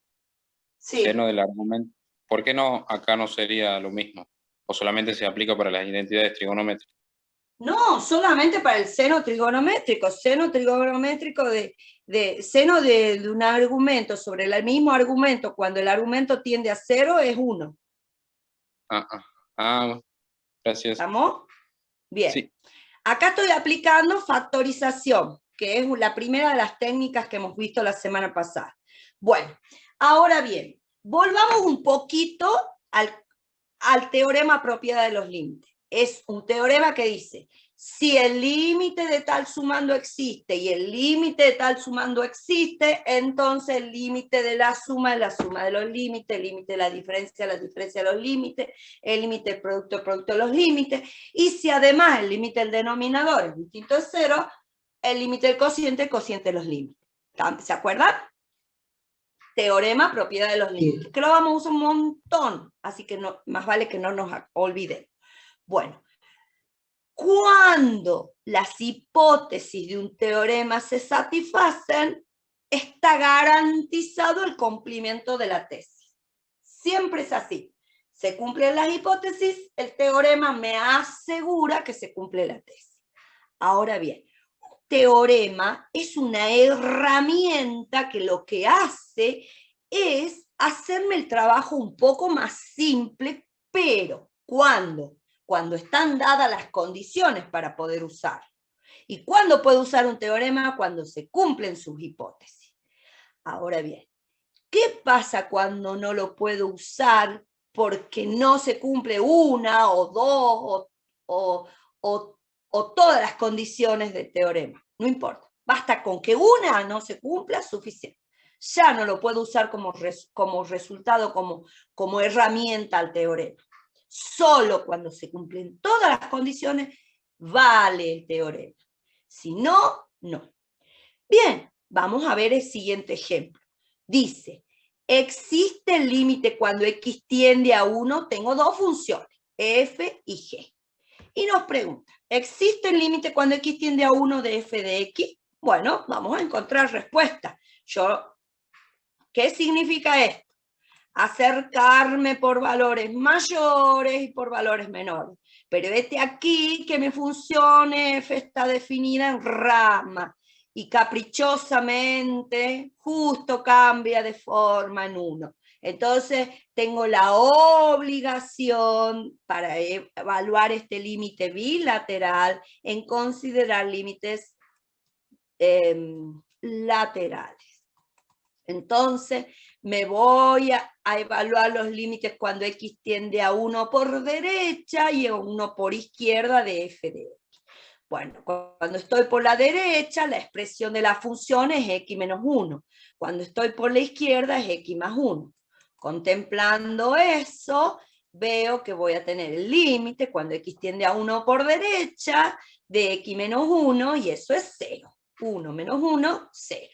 Sí. Seno del argumento. ¿Por qué no acá no sería lo mismo? ¿O solamente se aplica para las identidades trigonométricas? No, solamente para el seno trigonométrico de seno de un argumento sobre el mismo argumento, cuando el argumento tiende a 0, es 1. Gracias. ¿Estamos? Bien. Sí. Acá estoy aplicando factorización, que es la primera de las técnicas que hemos visto la semana pasada. Bueno, ahora bien, volvamos un poquito al teorema propiedad de los límites. Es un teorema que dice, si el límite de tal sumando existe y el límite de tal sumando existe, entonces el límite de la suma es la suma de los límites, el límite de la diferencia de los límites, el límite del producto de los límites, y si además el límite del denominador es distinto de 0, el límite del cociente, el cociente de los límites. ¿Se acuerdan? Teorema propiedad de los límites, que lo vamos a usar un montón, así que no, más vale que no nos olvidemos. Bueno, cuando las hipótesis de un teorema se satisfacen, está garantizado el cumplimiento de la tesis. Siempre es así. Se cumplen las hipótesis, el teorema me asegura que se cumple la tesis. Ahora bien, un teorema es una herramienta que lo que hace es hacerme el trabajo un poco más simple, pero ¿cuándo? Cuando están dadas las condiciones para poder usarlo. ¿Y cuándo puedo usar un teorema? Cuando se cumplen sus hipótesis. Ahora bien, ¿qué pasa cuando no lo puedo usar porque no se cumple una o dos o todas las condiciones del teorema? No importa, basta con que una no se cumpla, suficiente. Ya no lo puedo usar como resultado, como herramienta al teorema. Solo cuando se cumplen todas las condiciones vale el teorema. Si no, no. Bien, vamos a ver el siguiente ejemplo. Dice, existe el límite cuando x tiende a 1, tengo dos funciones, f y g. Y nos pregunta, ¿existe el límite cuando x tiende a 1 de f de x? Bueno, vamos a encontrar respuesta. ¿Qué significa esto? Acercarme por valores mayores y por valores menores. Pero aquí que mi función f está definida en rama y caprichosamente justo cambia de forma en 1. Entonces tengo la obligación para evaluar este límite bilateral en considerar límites laterales. Entonces, me voy a evaluar los límites cuando x tiende a 1 por derecha y a 1 por izquierda de f de x. Bueno, cuando estoy por la derecha, la expresión de la función es x menos 1. Cuando estoy por la izquierda es x más 1. Contemplando eso, veo que voy a tener el límite cuando x tiende a 1 por derecha de x menos 1, y eso es 0. 1 menos 1, 0.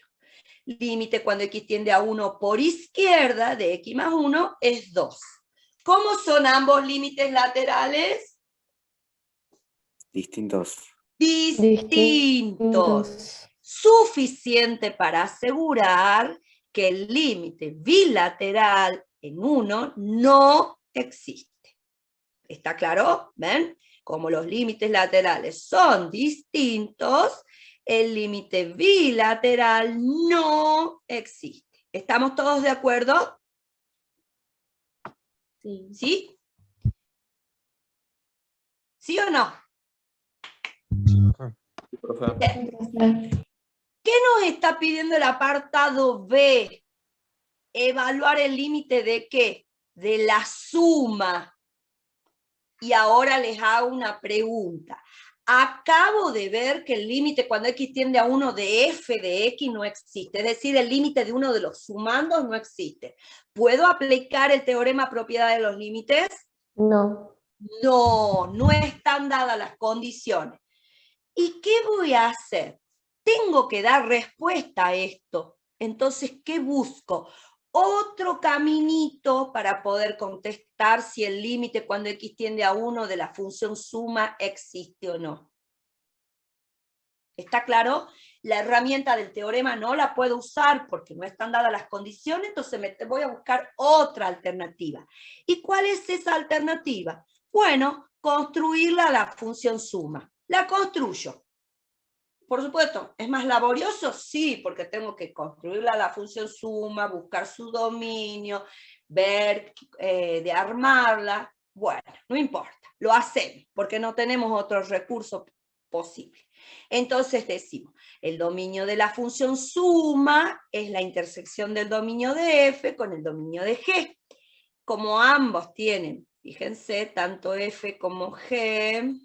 Límite cuando x tiende a 1 por izquierda de x más 1 es 2. ¿Cómo son ambos límites laterales? Distintos. Distintos. Suficiente para asegurar que el límite bilateral en 1 no existe. ¿Está claro? ¿Ven? Como los límites laterales son distintos, el límite bilateral no existe. ¿Estamos todos de acuerdo? Sí. ¿Sí? ¿Sí o no? ¿Qué nos está pidiendo el apartado B? Evaluar el límite de ¿qué? De la suma. Y ahora les hago una pregunta. Acabo de ver que el límite cuando x tiende a 1 de f de x no existe, es decir, el límite de uno de los sumandos no existe. ¿Puedo aplicar el teorema propiedad de los límites? No. No, no están dadas las condiciones. ¿Y qué voy a hacer? Tengo que dar respuesta a esto. Entonces, ¿qué busco? otro caminito para poder contestar si el límite cuando x tiende a 1 de la función suma existe o no. ¿Está claro? La herramienta del teorema no la puedo usar porque no están dadas las condiciones, entonces voy a buscar otra alternativa. ¿Y cuál es esa alternativa? Bueno, construirla a la función suma. La construyo. Por supuesto, ¿es más laborioso? Sí, porque tengo que construirla a la función suma, buscar su dominio, ver de armarla. Bueno, no importa, lo hacemos, porque no tenemos otro recurso posible. Entonces decimos, el dominio de la función suma es la intersección del dominio de f con el dominio de g. Como ambos tienen, fíjense, tanto f como g,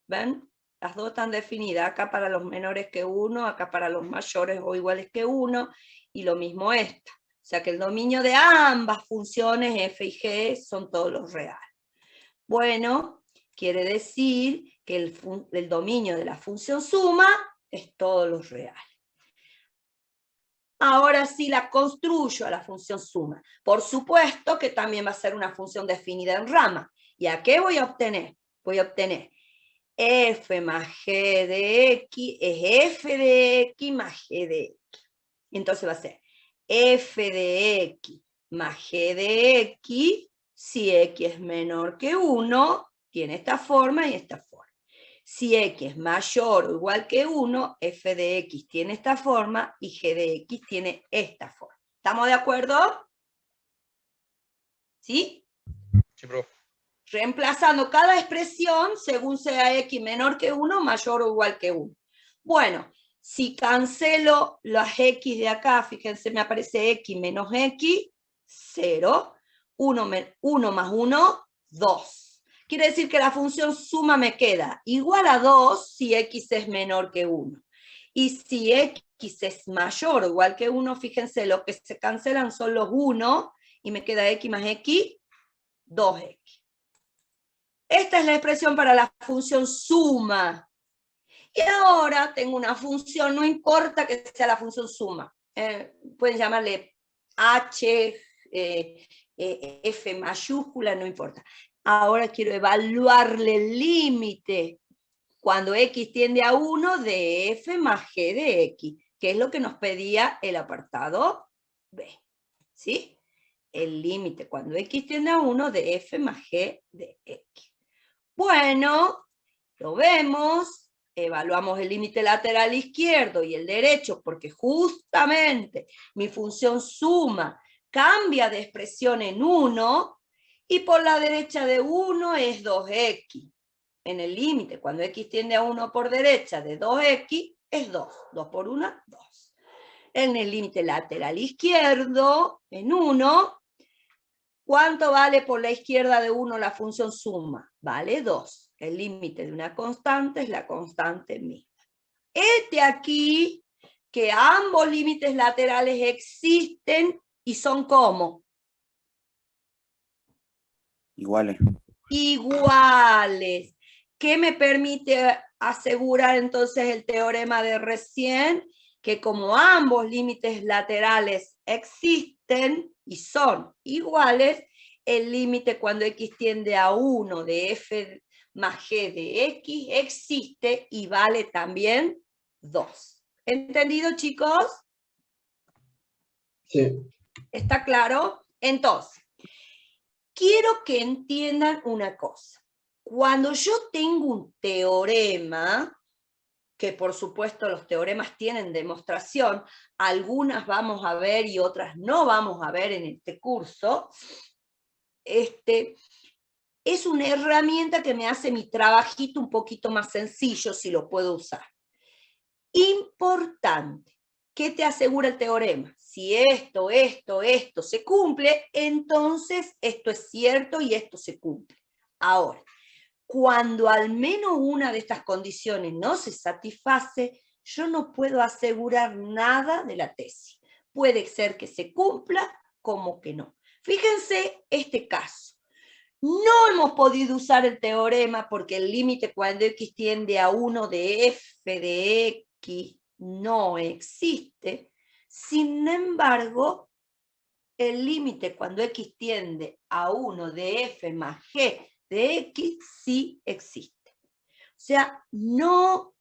¿ven? Las dos están definidas, acá para los menores que 1, acá para los mayores o iguales que 1, y lo mismo esta. O sea que el dominio de ambas funciones, f y g, son todos los reales. Bueno, quiere decir que el dominio de la función suma es todos los reales. Ahora sí la construyo a la función suma. Por supuesto que también va a ser una función definida en rama. ¿Y a qué voy a obtener? Voy a obtener f más g de x es f de x más g de x. Entonces va a ser f de x más g de x, si x es menor que 1, tiene esta forma y esta forma. Si x es mayor o igual que 1, f de x tiene esta forma y g de x tiene esta forma. ¿Estamos de acuerdo? ¿Sí? Sí, profe. Reemplazando cada expresión según sea x menor que 1, mayor o igual que 1. Bueno, si cancelo las x de acá, fíjense, me aparece x menos x, 0. 1 más 1, 2. Quiere decir que la función suma me queda igual a 2 si x es menor que 1. Y si x es mayor o igual que 1, fíjense, lo que se cancelan son los 1 y me queda x más x, 2x. Esta es la expresión para la función suma. Y ahora tengo una función, no importa que sea la función suma. Pueden llamarle h, f mayúscula, no importa. Ahora quiero evaluarle el límite cuando x tiende a 1 de f más g de x, que es lo que nos pedía el apartado B. ¿Sí? El límite cuando x tiende a 1 de f más g de x. Bueno, lo vemos, evaluamos el límite lateral izquierdo y el derecho, porque justamente mi función suma cambia de expresión en 1, y por la derecha de 1 es 2x. En el límite, cuando x tiende a 1 por derecha de 2x, es 2. 2 por 1, 2. En el límite lateral izquierdo, en 1, ¿cuánto vale por la izquierda de 1 la función suma? Vale 2. El límite de una constante es la constante misma. Este aquí, que ambos límites laterales existen y son ¿cómo? Iguales. Iguales. ¿Qué me permite asegurar entonces el teorema de recién? Que como ambos límites laterales existen y son iguales, el límite cuando x tiende a 1 de f más g de x existe y vale también 2. ¿Entendido, chicos? Sí. ¿Está claro? Entonces, quiero que entiendan una cosa. Cuando yo tengo un teorema, que por supuesto los teoremas tienen demostración, algunas vamos a ver y otras no vamos a ver en este curso, es una herramienta que me hace mi trabajito un poquito más sencillo si lo puedo usar. Importante, ¿qué te asegura el teorema? Si esto se cumple, entonces esto es cierto y esto se cumple. Ahora, cuando al menos una de estas condiciones no se satisface, yo no puedo asegurar nada de la tesis. Puede ser que se cumpla como que no. Fíjense este caso. No hemos podido usar el teorema porque el límite cuando x tiende a 1 de f de x no existe. Sin embargo, el límite cuando x tiende a 1 de f más g de x sí existe. O sea, no,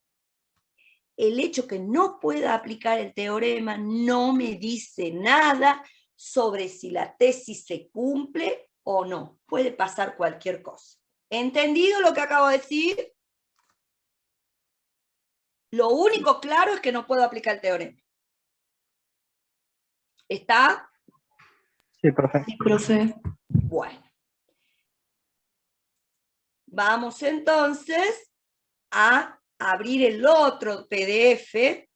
el hecho que no pueda aplicar el teorema no me dice nada sobre si la tesis se cumple o no. Puede pasar cualquier cosa. ¿Entendido lo que acabo de decir? Lo único claro es que no puedo aplicar el teorema. ¿Está? Sí, profe. Sí, profe. Bueno. Vamos entonces a abrir el otro PDF,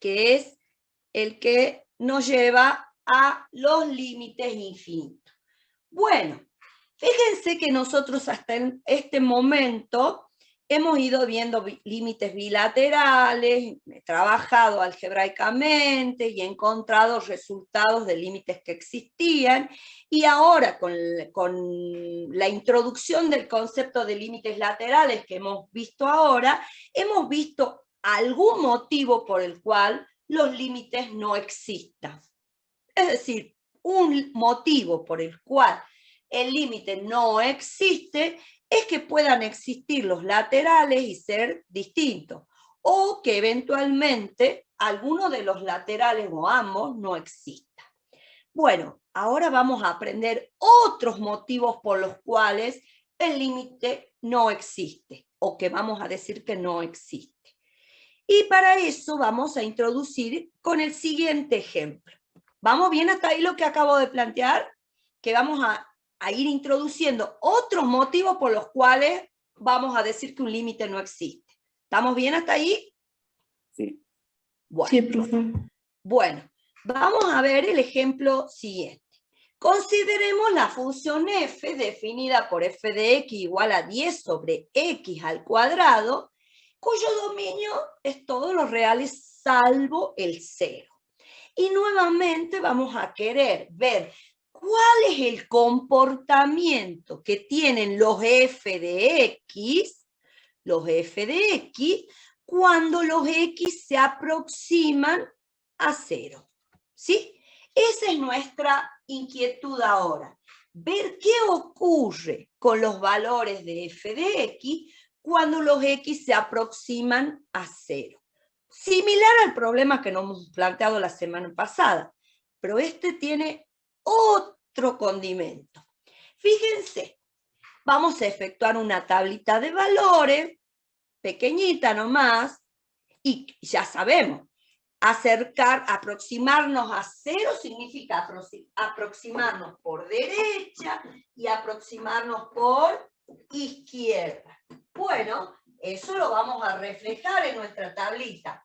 que es el que nos lleva a los límites infinitos. Bueno, fíjense que nosotros hasta en este momento hemos ido viendo límites bilaterales, he trabajado algebraicamente y he encontrado resultados de límites que existían, y ahora con la introducción del concepto de límites laterales que hemos visto ahora, hemos visto algún motivo por el cual los límites no existan. Es decir, un motivo por el cual el límite no existe es que puedan existir los laterales y ser distintos, o que eventualmente alguno de los laterales o ambos no exista. Bueno, ahora vamos a aprender otros motivos por los cuales el límite no existe, o que vamos a decir que no existe. Y para eso vamos a introducir con el siguiente ejemplo. ¿Vamos bien hasta ahí lo que acabo de plantear? Que vamos a ir introduciendo otros motivos por los cuales vamos a decir que un límite no existe. ¿Estamos bien hasta ahí? Sí. Bueno. Sí, profe. Bueno, vamos a ver el ejemplo siguiente. Consideremos la función f definida por f de x igual a 10 sobre x al cuadrado, cuyo dominio es todos los reales salvo el 0. Y nuevamente vamos a querer ver cuál es el comportamiento que tienen los f de x, cuando los x se aproximan a 0. ¿Sí? Esa es nuestra inquietud ahora. Ver qué ocurre con los valores de f de x cuando los x se aproximan a 0. Similar al problema que nos hemos planteado la semana pasada, pero este tiene otro condimento. Fíjense, vamos a efectuar una tablita de valores, pequeñita nomás, y ya sabemos, aproximarnos a 0 significa aproximarnos por derecha y aproximarnos por izquierda. Bueno, eso lo vamos a reflejar en nuestra tablita,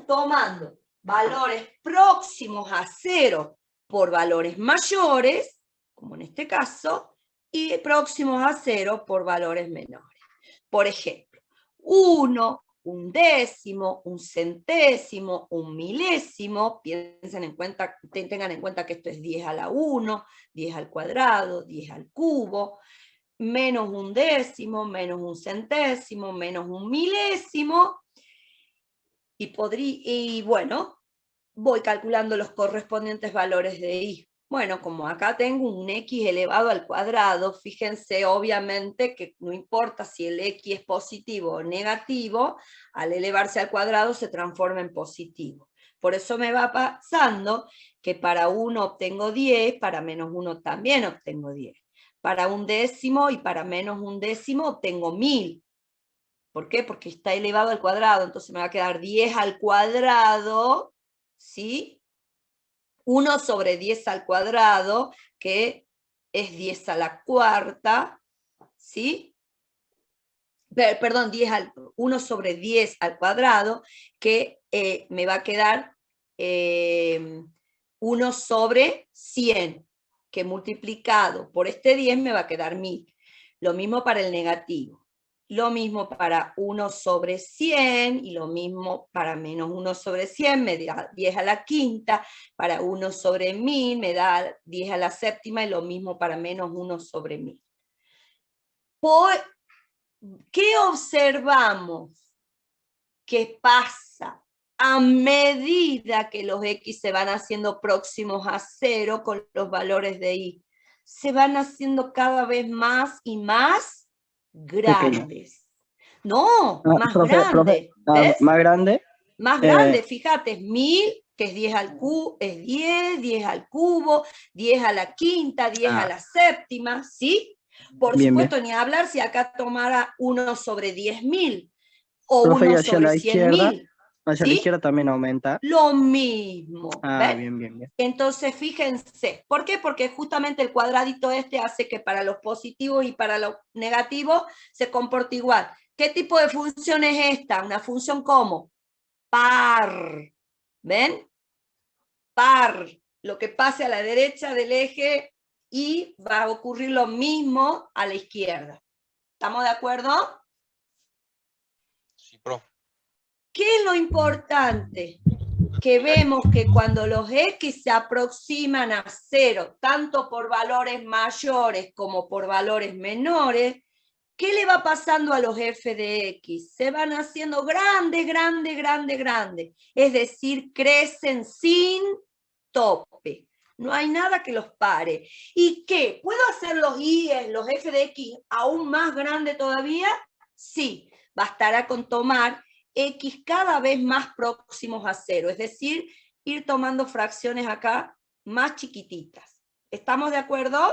tomando valores próximos a 0 por valores mayores, como en este caso, y próximos a 0 por valores menores. Por ejemplo, 1, un décimo, un centésimo, un milésimo, tengan en cuenta que esto es 10 a la 1, 10 al cuadrado, 10 al cubo, menos un décimo, menos un centésimo, menos un milésimo, y bueno, voy calculando los correspondientes valores de y. Bueno, como acá tengo un x elevado al cuadrado, fíjense obviamente que no importa si el x es positivo o negativo, al elevarse al cuadrado se transforma en positivo. Por eso me va pasando que para 1 obtengo 10, para menos 1 también obtengo 10. Para un décimo y para menos un décimo obtengo 1000. ¿Por qué? Porque está elevado al cuadrado, entonces me va a quedar 10 al cuadrado, ¿sí? 1 sobre 10 al cuadrado, que es 10 a la cuarta, ¿sí? Perdón, 1 sobre 10 al cuadrado, que me va a quedar 1 sobre 100, que multiplicado por este 10 me va a quedar 1000. Lo mismo para el negativo. Lo mismo para 1 sobre 100 y lo mismo para menos 1 sobre 100 me da 10 a la quinta, para 1 sobre 1000 me da 10 a la séptima y lo mismo para menos 1 sobre 1000. ¿Qué observamos que pasa a medida que los X se van haciendo próximos a 0 con los valores de Y, se van haciendo cada vez más y más grandes. No, más grandes. ¿Ves? Más grande. Más grande, fíjate, es 1000, que es 10 al cubo, es 10, 10 al cubo, 10 a la quinta, 10 a la séptima, ¿sí? Por supuesto, ni hablar si acá tomara 1 sobre 10.000 o Profe, 1 hacia sobre la izquierda, 100.000. hacia la izquierda también aumenta. Lo mismo. ¿Ves? Bien. Entonces, fíjense. ¿Por qué? Porque justamente el cuadradito este hace que para los positivos y para los negativos se comporte igual. ¿Qué tipo de función es esta? Una función como par. ¿Ven? Par. Lo que pase a la derecha del eje y va a ocurrir lo mismo a la izquierda. ¿Estamos de acuerdo? Sí, profe. ¿Qué es lo importante? Que vemos que cuando los X se aproximan a 0, tanto por valores mayores como por valores menores, ¿qué le va pasando a los f de X? Se van haciendo grandes. Es decir, crecen sin tope. No hay nada que los pare. ¿Y qué? ¿Puedo hacer los Y, los f de X aún más grandes todavía? Sí, bastará con tomar X cada vez más próximos a 0, es decir, ir tomando fracciones acá más chiquititas. ¿Estamos de acuerdo?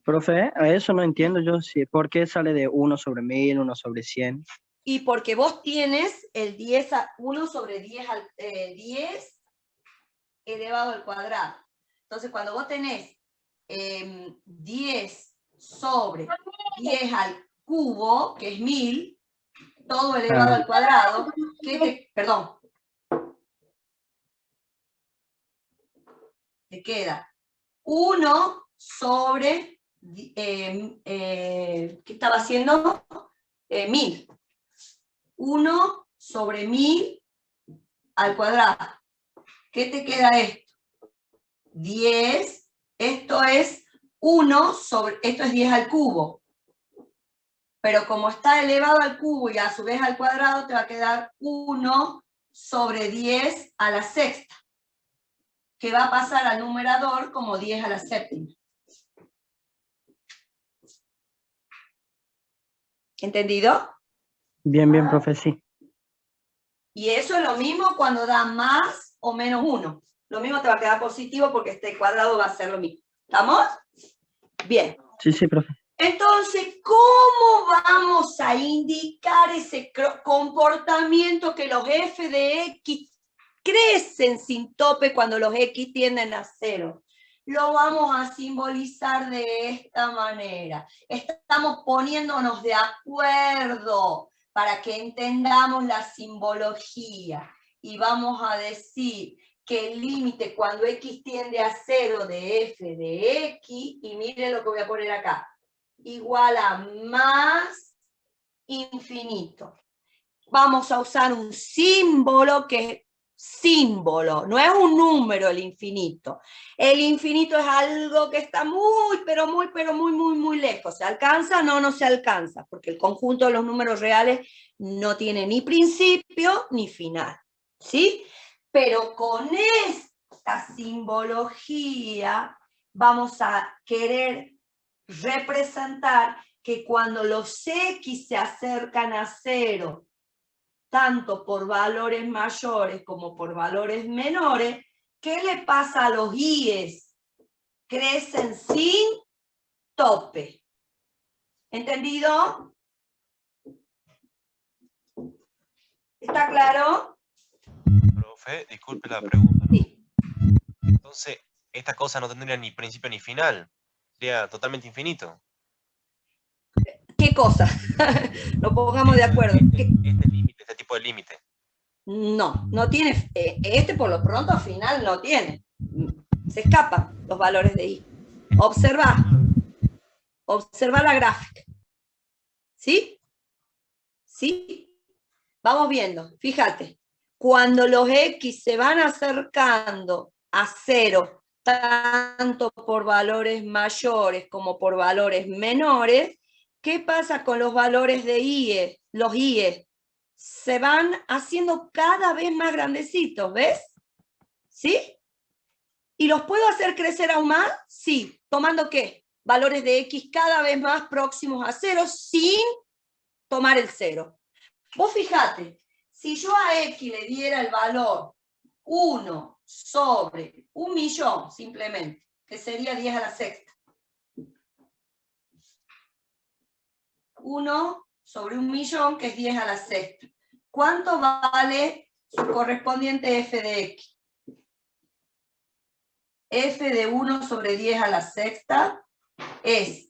Profe, a eso no entiendo yo, ¿por qué sale de 1 sobre 1000, 1 sobre 100? Y porque vos tienes el 10 1 sobre 10, 10 elevado al cuadrado. Entonces, cuando vos tenés 10 sobre 10 al cubo, que es 1000, todo elevado al cuadrado, perdón, te queda 1 sobre, ¿qué estaba haciendo? 1000. 1 sobre 1000 al cuadrado. ¿Qué te queda esto? 10, esto es 1 sobre, esto es 10 al cubo. Pero como está elevado al cubo y a su vez al cuadrado, te va a quedar 1 sobre 10 a la sexta, que va a pasar al numerador como 10 a la séptima. ¿Entendido? Bien, profe, sí. Y eso es lo mismo cuando da más o menos 1. Lo mismo te va a quedar positivo porque este cuadrado va a ser lo mismo. ¿Estamos? Bien. Sí, profe. Entonces, ¿cómo vamos a indicar ese comportamiento que los f de X crecen sin tope cuando los X tienden a 0? Lo vamos a simbolizar de esta manera. Estamos poniéndonos de acuerdo para que entendamos la simbología. Y vamos a decir que el límite cuando X tiende a 0 de f de X, y miren lo que voy a poner acá, igual a más infinito. Vamos a usar un símbolo que es símbolo, no es un número el infinito. El infinito es algo que está muy lejos. ¿Se alcanza? No se alcanza, porque el conjunto de los números reales no tiene ni principio ni final. ¿Sí? Pero con esta simbología vamos a querer representar que cuando los X se acercan a 0, tanto por valores mayores como por valores menores, ¿qué le pasa a los Y's? Crecen sin tope. ¿Entendido? ¿Está claro? Profe, disculpe la pregunta. Sí. Entonces, esta cosa no tendría ni principio ni final. Sería totalmente infinito. ¿Qué cosa? Nos pongamos de acuerdo. Este límite, este tipo de límite. No tiene, este por lo pronto final no tiene. Se escapan los valores de Y. Observa la gráfica. ¿Sí? ¿Sí? Vamos viendo, fíjate. Cuando los X se van acercando a 0, tanto por valores mayores como por valores menores, ¿qué pasa con los valores de Y? Los Y se van haciendo cada vez más grandecitos, ¿ves? ¿Sí? ¿Y los puedo hacer crecer aún más? Sí. ¿Tomando qué? Valores de x cada vez más próximos a 0 sin tomar el 0. Vos fijate, si yo a x le diera el valor 1 sobre 1.000.000 simplemente, que sería 10 a la sexta. 1 sobre 1.000.000, que es 10 a la sexta. ¿Cuánto vale su correspondiente f de x? F de 1 sobre 10 a la sexta es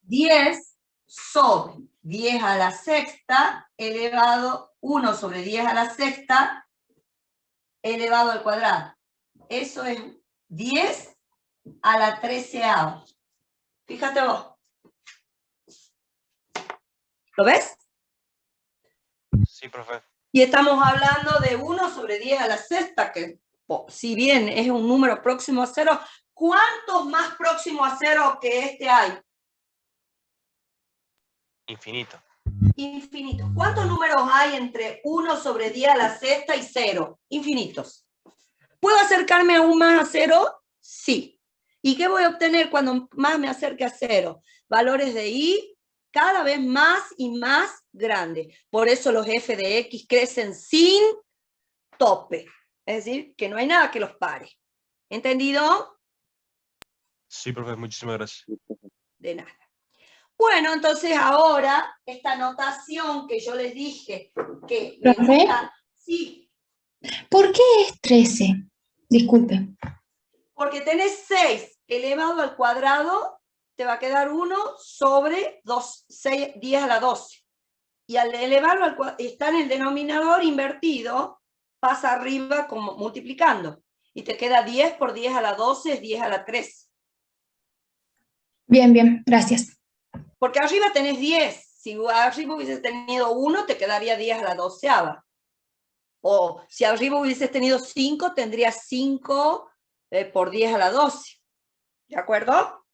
10 sobre 10 a la sexta elevado 1 sobre 10 a la sexta elevado al cuadrado. Eso es 10 a la 13ª. Fíjate vos. ¿Lo ves? Sí, profe. Y estamos hablando de 1 sobre 10 a la sexta, que si bien es un número próximo a 0, ¿cuántos más próximos a 0 que este hay? Infinito. Infinitos. ¿Cuántos números hay entre 1 sobre 10 a la sexta y 0? Infinitos. ¿Puedo acercarme aún más a 0? Sí. ¿Y qué voy a obtener cuando más me acerque a 0? Valores de y cada vez más y más grandes. Por eso los f de x crecen sin tope. Es decir, que no hay nada que los pare. ¿Entendido? Sí, profe, muchísimas gracias. De nada. Bueno, entonces ahora, esta notación que yo les dije que me ¿Profe? gusta, sí, ¿Por qué es 13? Disculpe. porque tenés 6 elevado al cuadrado, te va a quedar 1 sobre 10 a la 12. Y al elevarlo al cuadrado, está en el denominador invertido, pasa arriba como multiplicando. Y te queda 10 por 10 a la 12 es 10 a la 13. Bien, bien, gracias. Porque arriba tenés 10. Si arriba hubieses tenido 1, te quedaría 10 a la 12ª. O si arriba hubieses tenido 5, tendrías 5 por 10 a la 12. ¿De acuerdo?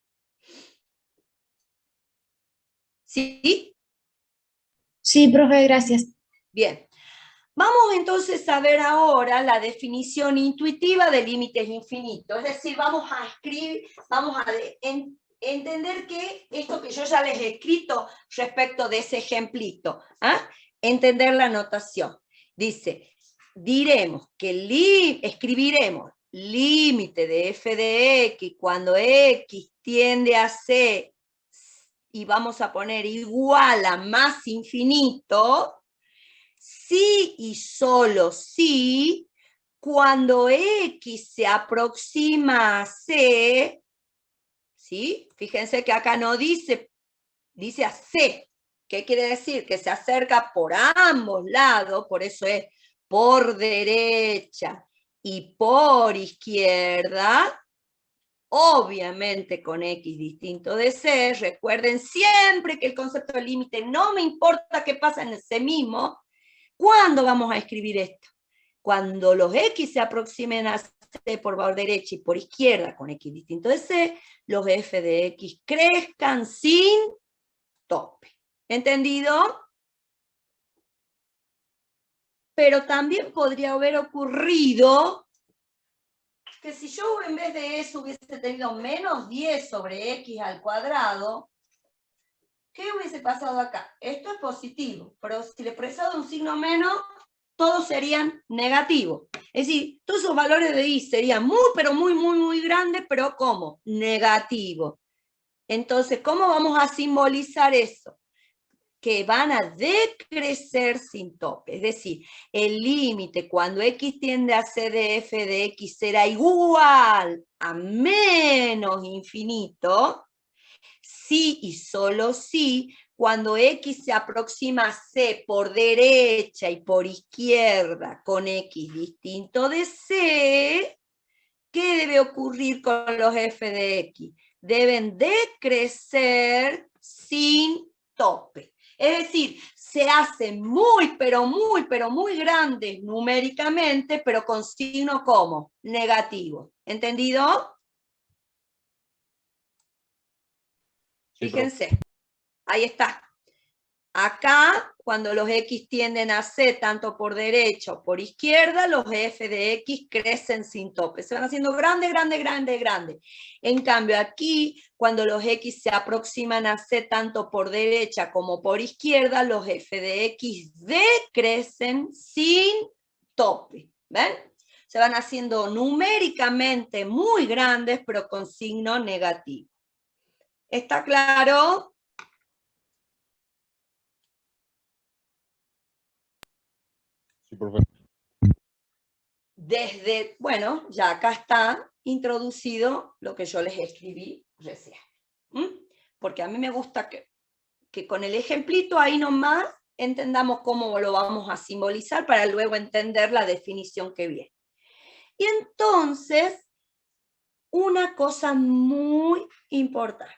¿Sí? Sí, profe, gracias. Bien. Vamos entonces a ver ahora la definición intuitiva de límites infinitos. Es decir, vamos a escribir, vamos a entender que esto que yo ya les he escrito respecto de ese ejemplito, ¿ah? Entender la notación. Dice, diremos que escribiremos límite de f de x cuando x tiende a c y vamos a poner igual a más infinito, si y solo si, cuando x se aproxima a c, ¿sí? Fíjense que acá no dice a c. ¿Qué quiere decir? Que se acerca por ambos lados, por eso es por derecha y por izquierda, obviamente con x distinto de c. Recuerden siempre que el concepto de límite no me importa qué pasa en el c mismo. ¿Cuándo vamos a escribir esto? Cuando los x se aproximen a c por derecha y por izquierda con x distinto de c, los f de x crezcan sin tope. ¿Entendido? Pero también podría haber ocurrido que si yo en vez de eso hubiese tenido menos 10 sobre x al cuadrado, ¿qué hubiese pasado acá? Esto es positivo, pero si le presado un signo menos, todos serían negativos. Es decir, todos esos valores de y serían muy, pero muy, muy, muy grandes, pero ¿cómo? Negativo. Entonces, ¿cómo vamos a simbolizar eso? Que van a decrecer sin tope. Es decir, el límite cuando x tiende a c de f de x será igual a menos infinito, si y solo si, cuando x se aproxima a c por derecha y por izquierda con x distinto de c, ¿qué debe ocurrir con los f de x? Deben decrecer sin tope. Es decir, se hacen muy, pero muy grandes numéricamente, pero con signo como negativo. ¿Entendido? Fíjense, ahí está. Acá cuando los x tienden a c tanto por derecha o por izquierda, los f de x crecen sin tope. Se van haciendo grande, grande, grande, grande. En cambio aquí, cuando los x se aproximan a c tanto por derecha como por izquierda, los f de x decrecen sin tope. ¿Ven? Se van haciendo numéricamente muy grandes, pero con signo negativo. ¿Está claro? Sí, profe. Desde, bueno, ya acá está introducido lo que yo les escribí recién. Porque a mí me gusta que con el ejemplito ahí nomás entendamos cómo lo vamos a simbolizar para luego entender la definición que viene. Y entonces, una cosa muy importante.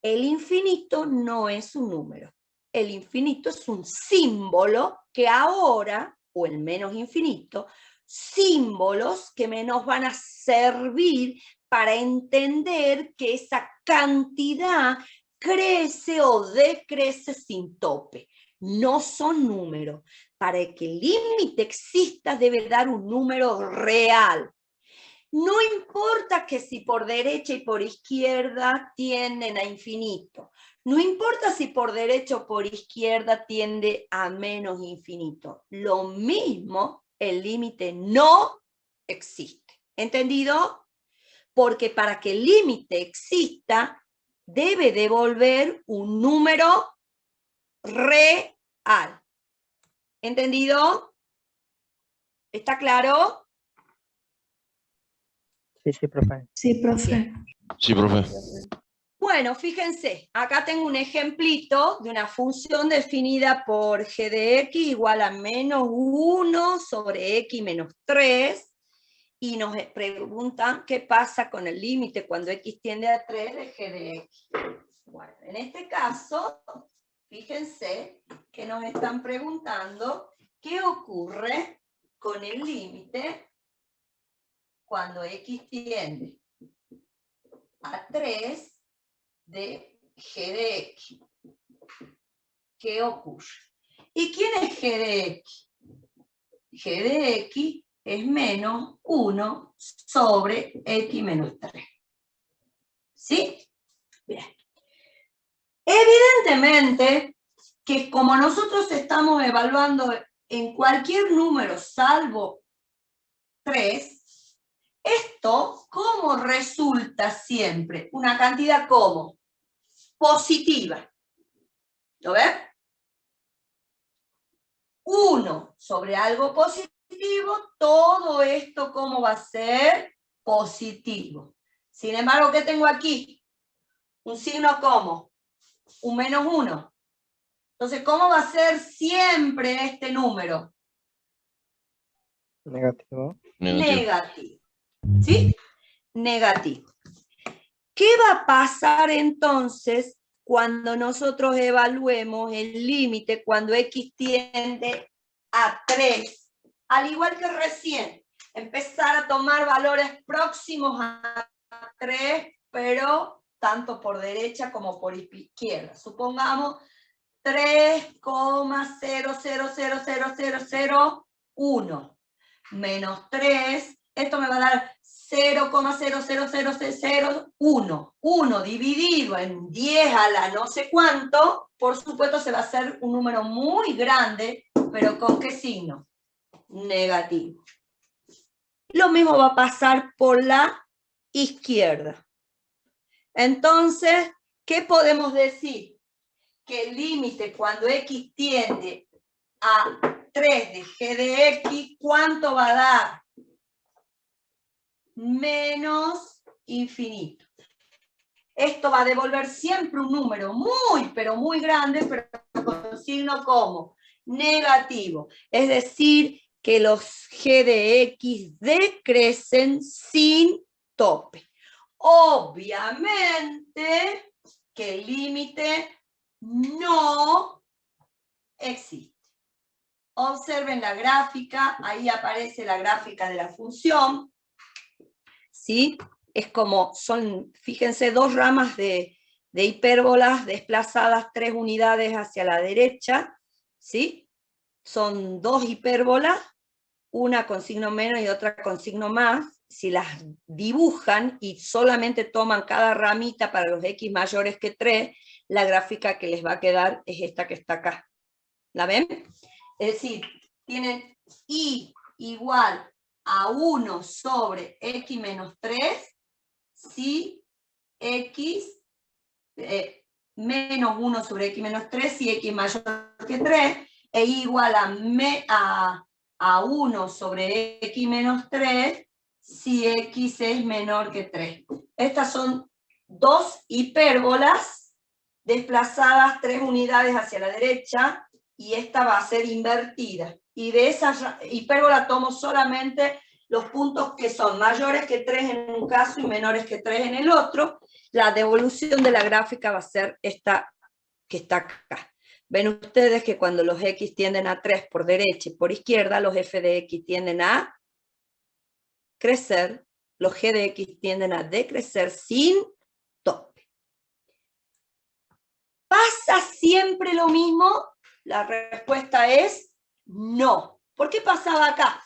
El infinito no es un número. El infinito es un símbolo que ahora, o el menos infinito, símbolos que nos van a servir para entender que esa cantidad crece o decrece sin tope. No son números. Para que el límite exista debe dar un número real. No importa que si por derecha y por izquierda tienden a infinito. No importa si por derecha o por izquierda tiende a menos infinito. Lo mismo, el límite no existe. ¿Entendido? Porque para que el límite exista, debe devolver un número real. ¿Entendido? ¿Está claro? Sí, profe. Sí, profe. Sí, profe. Bueno, fíjense, acá tengo un ejemplito de una función definida por g de x igual a menos 1 sobre x menos 3, y nos preguntan qué pasa con el límite cuando x tiende a 3 de g de x. Bueno, en este caso, fíjense que nos están preguntando qué ocurre con el límite cuando x tiende a 3 de g de x. ¿Qué ocurre? ¿Y quién es g de x? G de x es menos 1 sobre x menos 3. ¿Sí? Bien. Evidentemente que como nosotros estamos evaluando en cualquier número salvo 3, esto, ¿cómo resulta siempre? Una cantidad como positiva. ¿Lo ven? 1 sobre algo positivo, todo esto, ¿cómo va a ser? Positivo. Sin embargo, ¿qué tengo aquí? Un signo como un menos 1. Entonces, ¿cómo va a ser siempre este número? Negativo. Negativo. ¿Sí? Negativo. ¿Qué va a pasar entonces cuando nosotros evaluemos el límite cuando x tiende a 3? Al igual que recién, empezar a tomar valores próximos a 3, pero tanto por derecha como por izquierda. Supongamos 3,0000001 menos 3, esto me va a dar 0,00001. 1 dividido en 10 a la no sé cuánto, por supuesto se va a hacer un número muy grande, pero ¿con qué signo? Negativo. Lo mismo va a pasar por la izquierda. Entonces, ¿qué podemos decir? Que el límite cuando x tiende a 3 de g de x, ¿cuánto va a dar? Menos infinito. Esto va a devolver siempre un número muy, pero muy grande, pero con signo como negativo. Es decir, que los g de x decrecen sin tope. Obviamente que el límite no existe. Observen la gráfica, ahí aparece la gráfica de la función. ¿Sí? Es como, son, fíjense, dos ramas de de hipérbolas desplazadas 3 unidades hacia la derecha, ¿sí? Son 2 hipérbolas, una con signo menos y otra con signo más. Si las dibujan y solamente toman cada ramita para los x mayores que 3, la gráfica que les va a quedar es esta que está acá. ¿La ven? Es decir, tienen y igual a 1 sobre x menos 3, si x menos 1 sobre x menos 3, si x mayor que 3, e igual a 1 sobre x menos 3, si x es menor que 3. Estas son 2 hipérbolas desplazadas 3 unidades hacia la derecha, y esta va a ser invertida. Y de esa hipérbola tomo solamente los puntos que son mayores que 3 en un caso y menores que 3 en el otro. La devolución de la gráfica va a ser esta que está acá. Ven ustedes que cuando los x tienden a 3 por derecha y por izquierda, los f de x tienden a crecer, los g de x tienden a decrecer sin tope. ¿Pasa siempre lo mismo? La respuesta es no. ¿Por qué pasaba acá?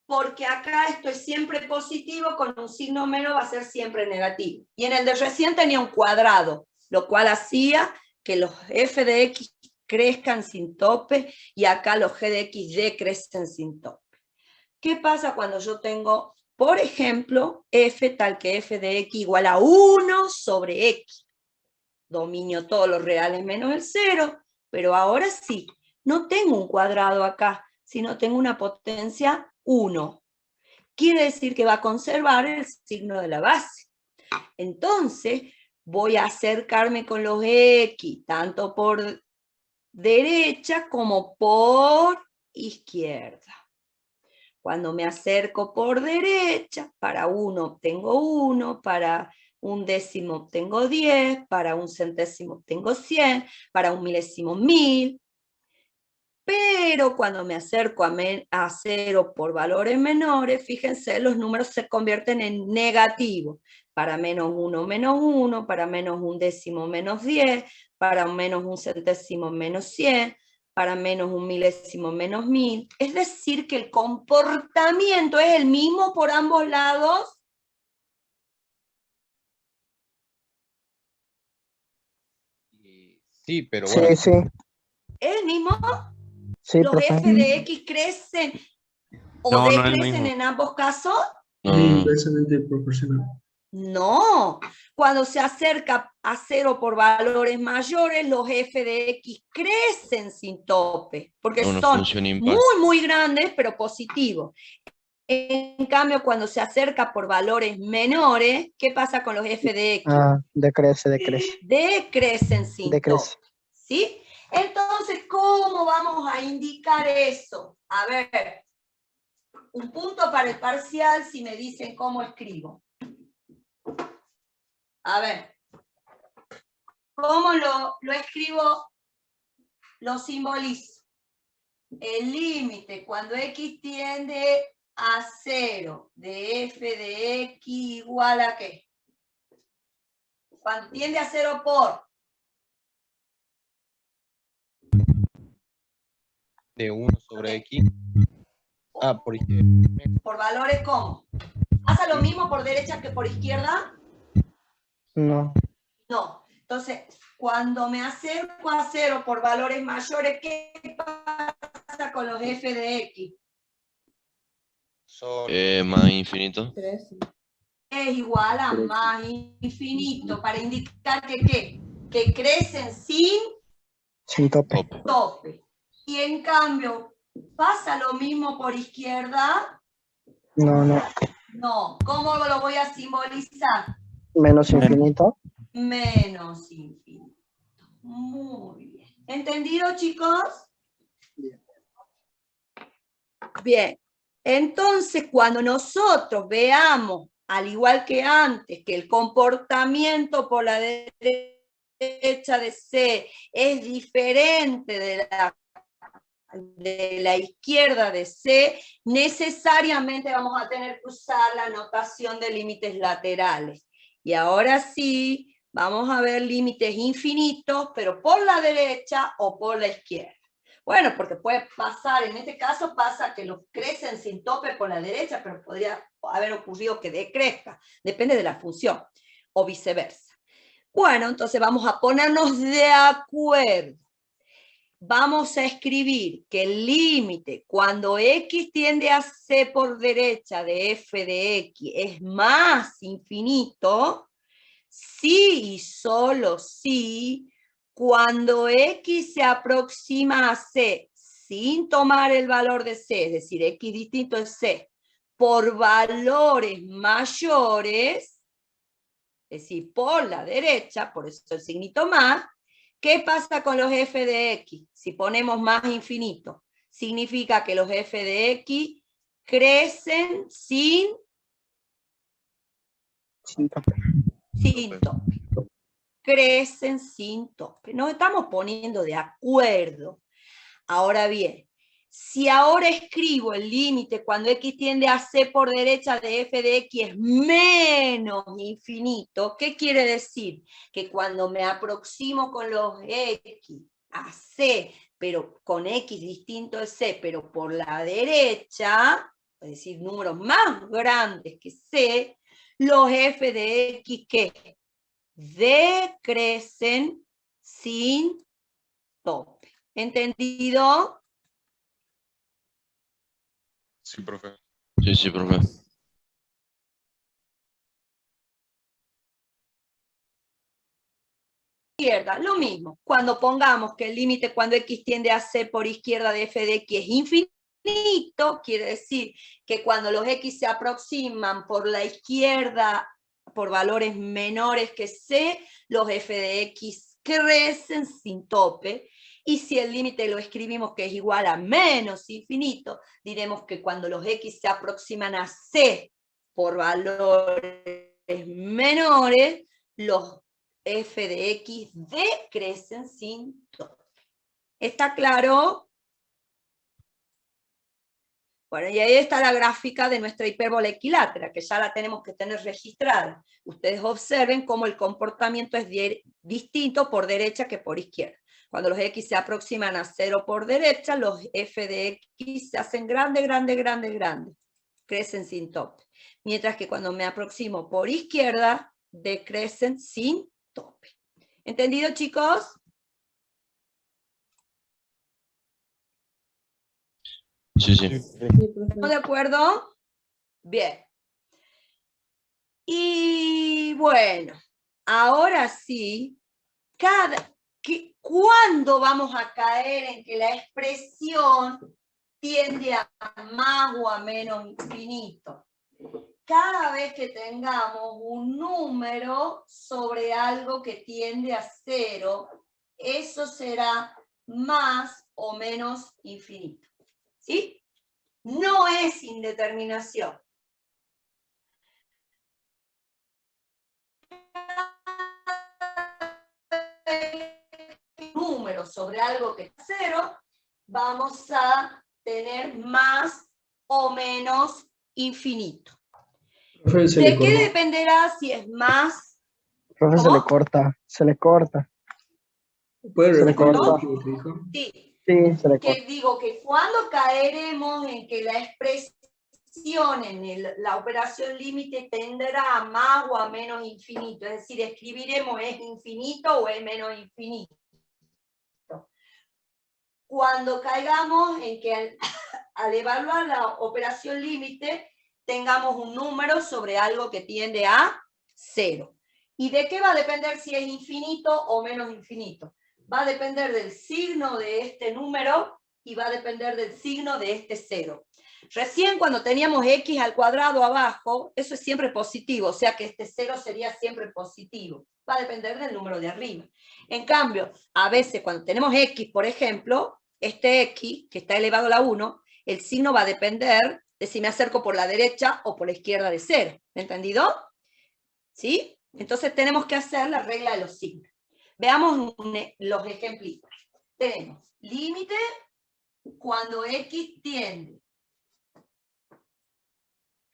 Porque acá esto es siempre positivo, con un signo menos va a ser siempre negativo. Y en el de recién tenía un cuadrado, lo cual hacía que los f de x crezcan sin tope, y acá los g de x decrecen sin tope. ¿Qué pasa cuando yo tengo, por ejemplo, f tal que f de x igual a 1 sobre x? Dominio todos los reales menos el 0, pero ahora sí, no tengo un cuadrado acá, sino tengo una potencia 1. Quiere decir que va a conservar el signo de la base. Entonces, voy a acercarme con los x, tanto por derecha como por izquierda. Cuando me acerco por derecha, para 1 obtengo 1, para un décimo obtengo 10, para un centésimo obtengo 100, para un milésimo 1000. Pero cuando me acerco a 0 por valores menores, fíjense, los números se convierten en negativos. Para menos 1, para menos un décimo menos 10, para menos un centésimo menos 100, para menos un milésimo menos 1000. Es decir, que el comportamiento es el mismo por ambos lados. Sí, pero Sí, bueno. sí. ¿Es el mismo? Sí, ¿Los profe. f de x crecen o No, no es el decrecen mismo. en ambos casos? No, Sí, no, no. inversamente proporcional. No. Cuando se acerca a 0 por valores mayores, los f de x crecen sin tope, porque Una son función impar. muy grandes, pero positivos. En cambio, cuando se acerca por valores menores, ¿qué pasa con los f de x? Decrece. Decrecen sin Decrece. tope. ¿Sí? Entonces, ¿cómo vamos a indicar eso? A ver, un punto para el parcial si me dicen cómo escribo. A ver, ¿cómo lo escribo? Lo simbolizo. El límite cuando x tiende a 0 de f de x igual a ¿qué? Cuando tiende a 0 por De 1 sobre x. Por izquierda. por valores ¿cómo? ¿Pasa lo mismo por derecha que por izquierda? No. No. Entonces, cuando me acerco a 0 por valores mayores, ¿qué pasa con los f de x? Son Más infinito. 13. Es igual a más infinito, para indicar que ¿qué? Que crecen sin Tope. tope. Y en cambio, ¿pasa lo mismo por izquierda? No. No. ¿Cómo lo voy a simbolizar? Menos infinito. Menos infinito. Muy bien. ¿Entendido, chicos? Bien. Entonces, cuando nosotros veamos, al igual que antes, que el comportamiento por la derecha de C es diferente de la izquierda de C, necesariamente vamos a tener que usar la notación de límites laterales. Y ahora sí, vamos a ver límites infinitos, pero por la derecha o por la izquierda. Bueno, porque puede pasar, en este caso pasa que los crecen sin tope por la derecha, pero podría haber ocurrido que decrezca, depende de la función, o viceversa. Bueno, entonces vamos a ponernos de acuerdo. Vamos a escribir que el límite cuando x tiende a c por derecha de f de x es más infinito, si y solo si, cuando x se aproxima a c sin tomar el valor de c, es decir, x distinto de c, por valores mayores, es decir, por la derecha, por eso el signito más. ¿Qué pasa con los f de x? Si ponemos más infinito, significa que los f de x crecen sin tope. Crecen sin tope. Nos estamos poniendo de acuerdo. Ahora bien, si ahora escribo el límite cuando x tiende a c por derecha de f de x es menos infinito, ¿qué quiere decir? Que cuando me aproximo con los x a c, pero con x distinto de c, pero por la derecha, es decir, números más grandes que c, los f de x que decrecen sin tope. ¿Entendido? Sí, profe. Sí, profe. Izquierda, lo mismo. Cuando pongamos que el límite cuando x tiende a c por izquierda de f de x es infinito, quiere decir que cuando los x se aproximan por la izquierda por valores menores que c, los f de x crecen sin tope. Y si el límite lo escribimos que es igual a menos infinito, diremos que cuando los x se aproximan a c por valores menores, los f de x decrecen sin tope. ¿Está claro? Bueno, y ahí está la gráfica de nuestra hipérbola equilátera, que ya la tenemos que tener registrada. Ustedes observen cómo el comportamiento es distinto por derecha que por izquierda. Cuando los x se aproximan a 0 por derecha, los f de x se hacen grande, grande, grande, grande. Crecen sin tope. Mientras que cuando me aproximo por izquierda, decrecen sin tope. ¿Entendido, chicos? Sí. ¿Estamos de acuerdo? Bien. Y bueno, ahora sí, ¿cuándo vamos a caer en que la expresión tiende a más o a menos infinito? Cada vez que tengamos un número sobre algo que tiende a 0, eso será más o menos infinito. ¿Sí? No es indeterminación. Número sobre algo que es 0, vamos a tener más o menos infinito. Profe, ¿De qué dependerá si es más? Profe, ¿Cómo? se le corta. ¿Puede Se le repetir corta. lo que dijo? Sí. Sí, se le corta. Que digo que cuando caeremos en que la expresión en la operación límite tenderá a más o a menos infinito, es decir, escribiremos es infinito o es menos infinito. Cuando caigamos en que al evaluar la operación límite tengamos un número sobre algo que tiende a 0. ¿Y de qué va a depender si es infinito o menos infinito? Va a depender del signo de este número y va a depender del signo de este 0. Recién cuando teníamos x al cuadrado abajo, eso es siempre positivo, o sea que este 0 sería siempre positivo. Va a depender del número de arriba. En cambio, a veces cuando tenemos x, por ejemplo, este x, que está elevado a la 1, el signo va a depender de si me acerco por la derecha o por la izquierda de 0. ¿Entendido? ¿Sí? Entonces tenemos que hacer la regla de los signos. Veamos los ejemplitos. Tenemos límite cuando x tiende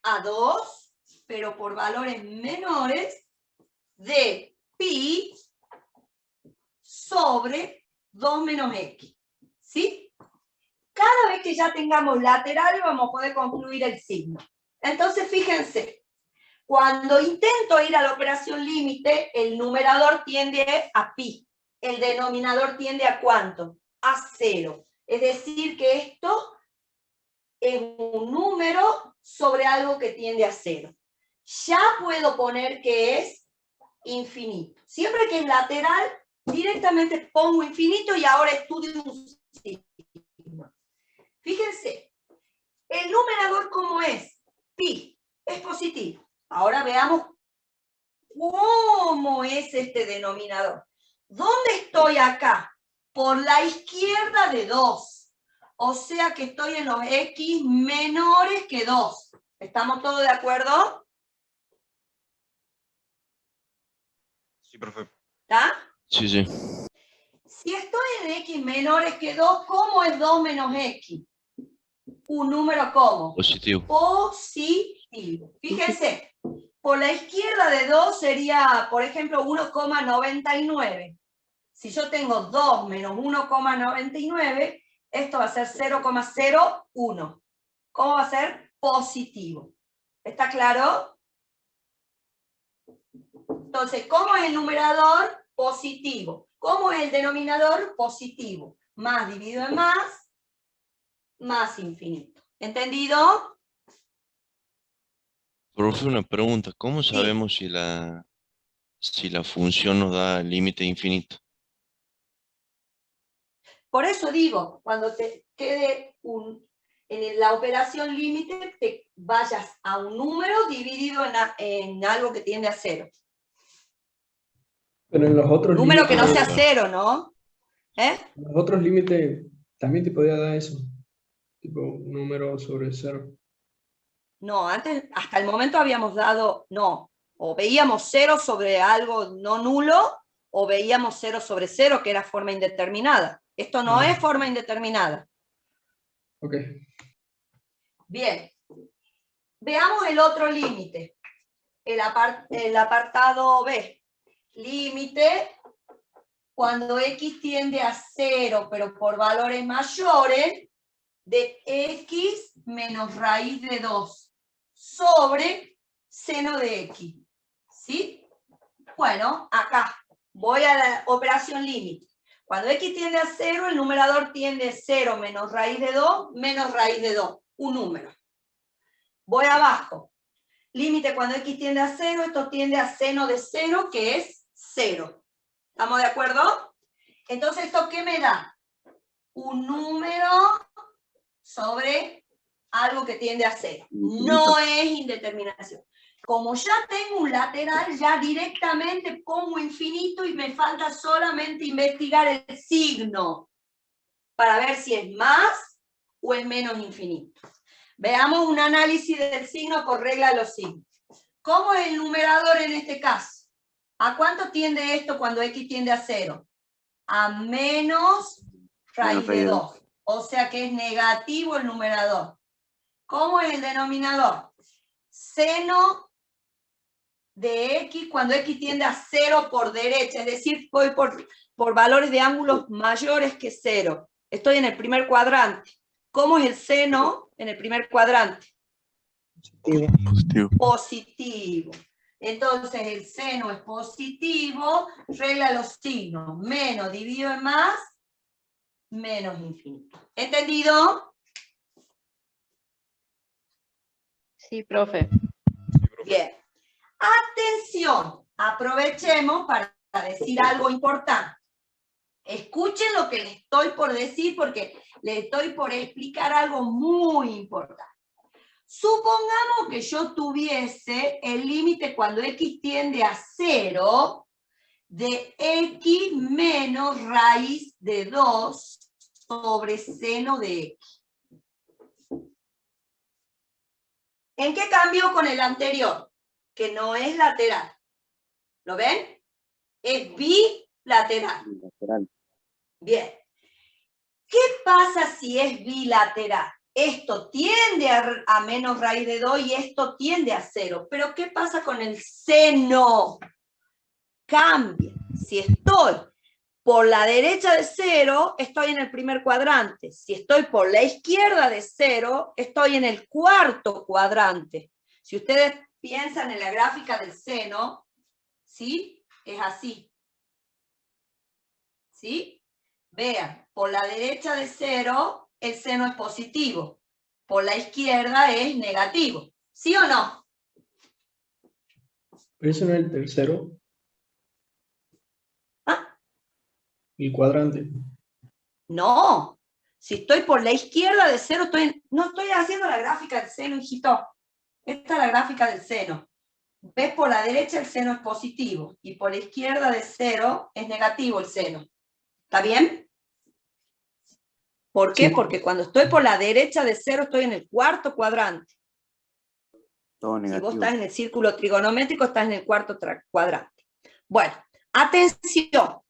a 2, pero por valores menores, de pi sobre 2 menos x. ¿Sí? Cada vez que ya tengamos laterales vamos a poder concluir el signo. Entonces, fíjense, cuando intento ir a la operación límite, el numerador tiende a pi. El denominador tiende a ¿cuánto? A 0. Es decir, que esto es un número sobre algo que tiende a 0. Ya puedo poner que es infinito. Siempre que es lateral, directamente pongo infinito y ahora estudio un signo. Fíjense, el numerador ¿cómo es? Pi, es positivo. Ahora veamos cómo es este denominador. ¿Dónde estoy acá? Por la izquierda de 2. O sea que estoy en los x menores que 2. ¿Estamos todos de acuerdo? Sí, profe. ¿Está? Sí, sí. Si estoy en x menores que 2, ¿cómo es 2 menos x? Un número ¿cómo? Positivo. Positivo. Fíjense, por la izquierda de 2 sería, por ejemplo, 1,99. Si yo tengo 2 menos 1,99, esto va a ser 0,01. ¿Cómo va a ser? Positivo. ¿Está claro? Entonces, ¿cómo es el numerador? Positivo. ¿Cómo es el denominador? Positivo. Más dividido en más infinito. ¿Entendido? Profe, una pregunta. ¿Cómo Sí. sabemos si la función nos da límite infinito? Por eso digo, cuando te quede en la operación límite, te vayas a un número dividido en algo que tiende a 0. Pero en los otros Número que no sea límites, 0, ¿no? ¿Eh? en los otros límites también te podía dar eso. Tipo, un número sobre 0. No, antes, hasta el momento habíamos dado, no, o veíamos 0 sobre algo no nulo, o veíamos 0 sobre 0, que era forma indeterminada. Esto no es forma indeterminada. Ok. Bien. Veamos el otro límite. El apartado B. Límite cuando x tiende a 0, pero por valores mayores, de x menos raíz de 2 sobre seno de x. ¿Sí? Bueno, acá voy a la operación límite. Cuando x tiende a 0, el numerador tiende a 0 menos raíz de 2, menos raíz de 2. Un número. Voy abajo. Límite cuando x tiende a 0, esto tiende a seno de 0, que es 0. ¿Estamos de acuerdo? Entonces, ¿esto qué me da? Un número sobre algo que tiende a 0. No es indeterminación. Como ya tengo un lateral, ya directamente pongo infinito y me falta solamente investigar el signo para ver si es más o es menos infinito. Veamos un análisis del signo por regla de los signos. ¿Cómo es el numerador en este caso? ¿A cuánto tiende esto cuando x tiende a 0? A menos raíz de 2. O sea que es negativo el numerador. ¿Cómo es el denominador? Seno de x cuando x tiende a 0 por derecha. Es decir, voy por valores de ángulos mayores que 0. Estoy en el primer cuadrante. ¿Cómo es el seno en el primer cuadrante? Positivo. Positivo. Entonces el seno es positivo, regla los signos. Menos dividido en más, menos infinito. ¿Entendido? Sí, profe. Bien. Atención. Aprovechemos para decir algo importante. Escuchen lo que les estoy por decir porque les estoy por explicar algo muy importante. Supongamos que yo tuviese el límite cuando x tiende a 0 de x menos raíz de 2 sobre seno de x. ¿En qué cambió con el anterior? Que no es lateral. ¿Lo ven? Es bilateral. Bien. ¿Qué pasa si es bilateral? Esto tiende a menos raíz de 2 y esto tiende a 0. Pero ¿qué pasa con el seno? cambia. Si estoy por la derecha de 0, estoy en el primer cuadrante. Si estoy por la izquierda de 0, estoy en el cuarto cuadrante. Si ustedes piensan en la gráfica del seno, ¿sí? Es así. ¿Sí? Vean, por la derecha de 0, el seno es positivo. Por la izquierda es negativo. ¿Sí o no? Pero eso no es el tercero. ¿Ah? El cuadrante. No. Si estoy por la izquierda de 0, no estoy haciendo la gráfica del seno, hijito. Esta es la gráfica del seno. ¿Ves? Por la derecha el seno es positivo y por la izquierda de 0 es negativo el seno. ¿Está bien? ¿Por qué? Sí. Porque cuando estoy por la derecha de 0 estoy en el cuarto cuadrante. Todo Si vos negativo. estás en el círculo trigonométrico, estás en el cuarto cuadrante. Bueno, atención.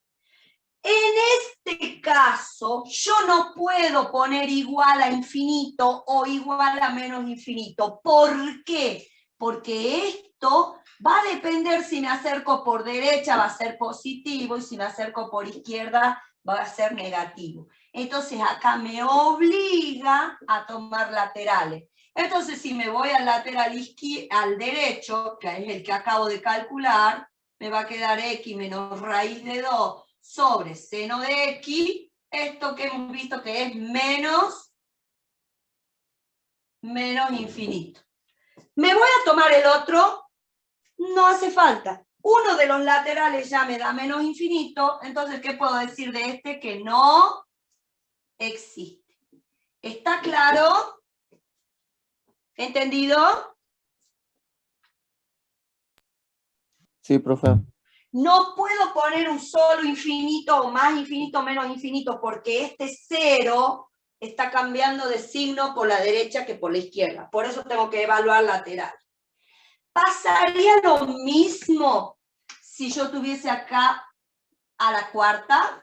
En este caso, yo no puedo poner igual a infinito o igual a menos infinito. ¿Por qué? Porque esto va a depender si me acerco por derecha, va a ser positivo, y si me acerco por izquierda, va a ser negativo. Entonces acá me obliga a tomar laterales. Entonces si me voy al lateral al derecho, que es el que acabo de calcular, me va a quedar x menos raíz de 2 sobre seno de x, esto que hemos visto que es menos infinito. ¿Me voy a tomar el otro? No hace falta. Uno de los laterales ya me da menos infinito, entonces ¿qué puedo decir de este? Que no existe. ¿Está claro? ¿Entendido? Sí, profe. No puedo poner un solo infinito o más infinito o menos infinito porque este 0 está cambiando de signo por la derecha que por la izquierda. Por eso tengo que evaluar lateral. ¿Pasaría lo mismo si yo tuviese acá a la cuarta?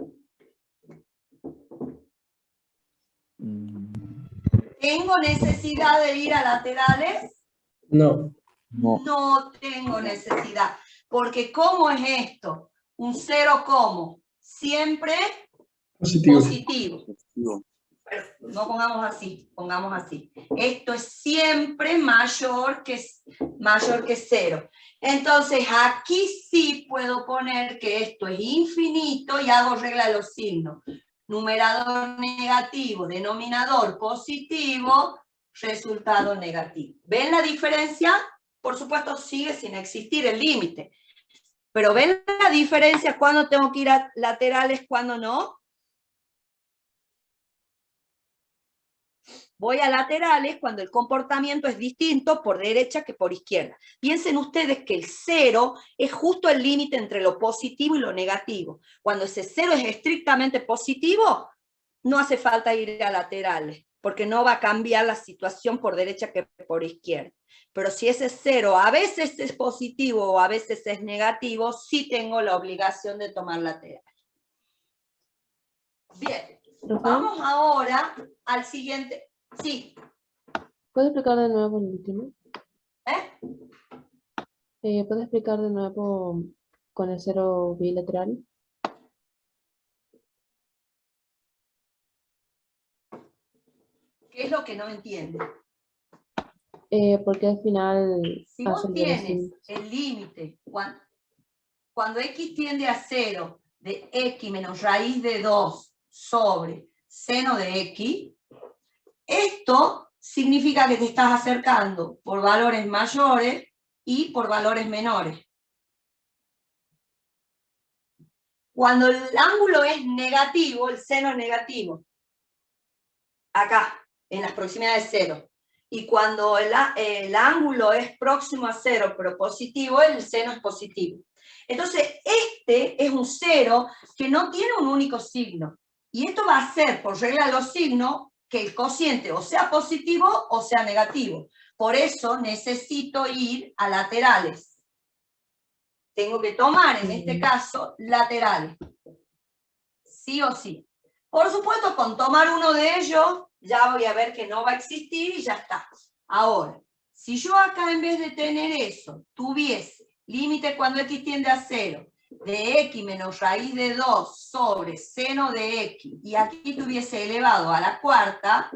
¿Tengo necesidad de ir a laterales? No. No tengo necesidad. Porque ¿cómo es esto? Un 0 ¿cómo? Siempre Positivo. positivo. Pero no pongamos así. Esto es siempre mayor que 0. Entonces aquí sí puedo poner que esto es infinito y hago regla de los signos. Numerador negativo, denominador positivo, resultado negativo. ¿Ven la diferencia? Por supuesto sigue sin existir el límite. Pero ¿ven la diferencia cuando tengo que ir a laterales, cuando no? Voy a laterales cuando el comportamiento es distinto por derecha que por izquierda. Piensen ustedes que el 0 es justo el límite entre lo positivo y lo negativo. Cuando ese 0 es estrictamente positivo, no hace falta ir a laterales, porque no va a cambiar la situación por derecha que por izquierda. Pero si ese 0 a veces es positivo o a veces es negativo, sí tengo la obligación de tomar laterales. Bien, vamos ahora al siguiente. Sí. ¿Puedes explicar de nuevo el último? ¿Eh? ¿Puedes explicar de nuevo con el 0 bilateral? ¿Qué es lo que no entiende? Porque al final Si hace vos el de los tienes signos. el límite, cuando x tiende a 0, de x menos raíz de 2 sobre seno de x, esto significa que te estás acercando por valores mayores y por valores menores. Cuando el ángulo es negativo, el seno es negativo. Acá, en las proximidades de 0. Y cuando el ángulo es próximo a 0, pero positivo, el seno es positivo. Entonces, este es un 0 que no tiene un único signo. Y esto va a hacer, por regla de los signos, que el cociente o sea positivo o sea negativo. Por eso necesito ir a laterales. Tengo que tomar, en este caso, laterales. Sí o sí. Por supuesto, con tomar uno de ellos, ya voy a ver que no va a existir y ya está. Ahora, si yo acá en vez de tener eso, tuviese límite cuando x tiende a 0 de x menos raíz de 2 sobre seno de x, y aquí tuviese elevado a la cuarta,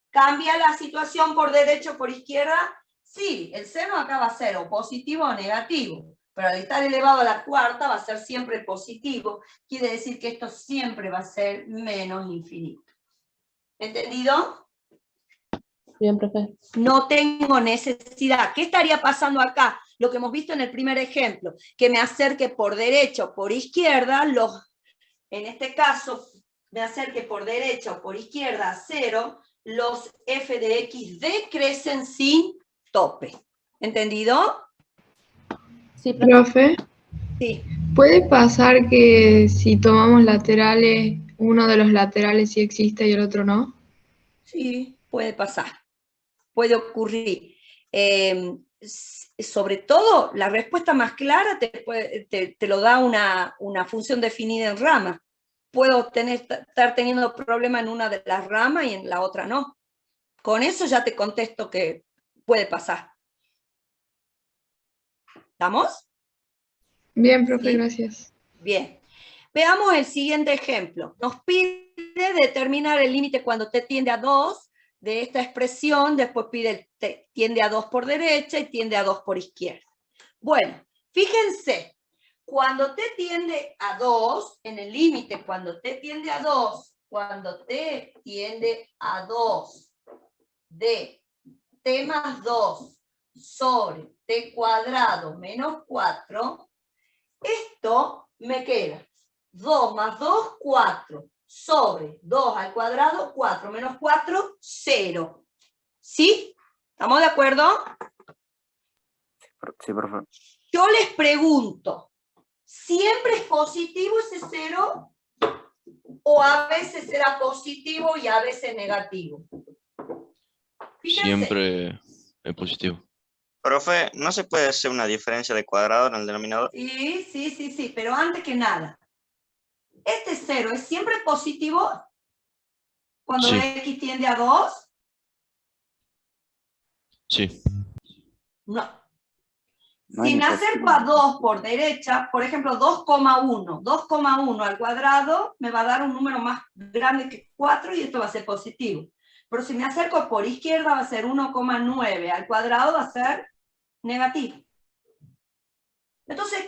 ¿cambia la situación por derecha o por izquierda? Sí, el seno acá va a ser o positivo o negativo, pero al estar elevado a la cuarta va a ser siempre positivo, quiere decir que esto siempre va a ser menos infinito. ¿Entendido? Bien, profe. No tengo necesidad. ¿Qué estaría pasando acá? Lo que hemos visto en el primer ejemplo, que me acerque por derecha o por izquierda, en este caso, me acerque por derecha o por izquierda a 0, los f de x decrecen sin tope. ¿Entendido? Sí, profe. Profe, Sí. ¿puede pasar que si tomamos laterales, uno de los laterales sí existe y el otro no? Sí, puede pasar. Puede ocurrir. Sobre todo, la respuesta más clara te lo da una función definida en rama. Puedo estar teniendo problema en una de las ramas y en la otra no. Con eso ya te contesto que puede pasar. ¿Estamos? Bien, profe, ¿Sí? gracias. Bien. Veamos el siguiente ejemplo. Nos pide determinar el límite cuando t tiende a 2 de esta expresión, después pide tiende a 2 por derecha y tiende a 2 por izquierda. Bueno, fíjense, cuando t tiende a 2, en el límite, cuando t tiende a 2 de t más 2 sobre t cuadrado menos 4, esto me queda 2 más 2, 4. Sobre 2 al cuadrado, 4 menos 4, 0. ¿Sí? ¿Estamos de acuerdo? Sí, profe. Yo les pregunto, ¿siempre es positivo ese 0? ¿O a veces será positivo y a veces negativo? Fíjense. Siempre es positivo. Profe, ¿no se puede hacer una diferencia de cuadrado en el denominador? Sí, pero antes que nada, ¿este 0 es siempre positivo cuando Sí. x tiende a 2? Sí. No. No hay Si ni me acerco a 2 por derecha, por ejemplo 2,1, 2,1 al cuadrado me va a dar un número más grande que 4 y esto va a ser positivo. Pero si me acerco por izquierda va a ser 1,9 al cuadrado, va a ser negativo. Entonces,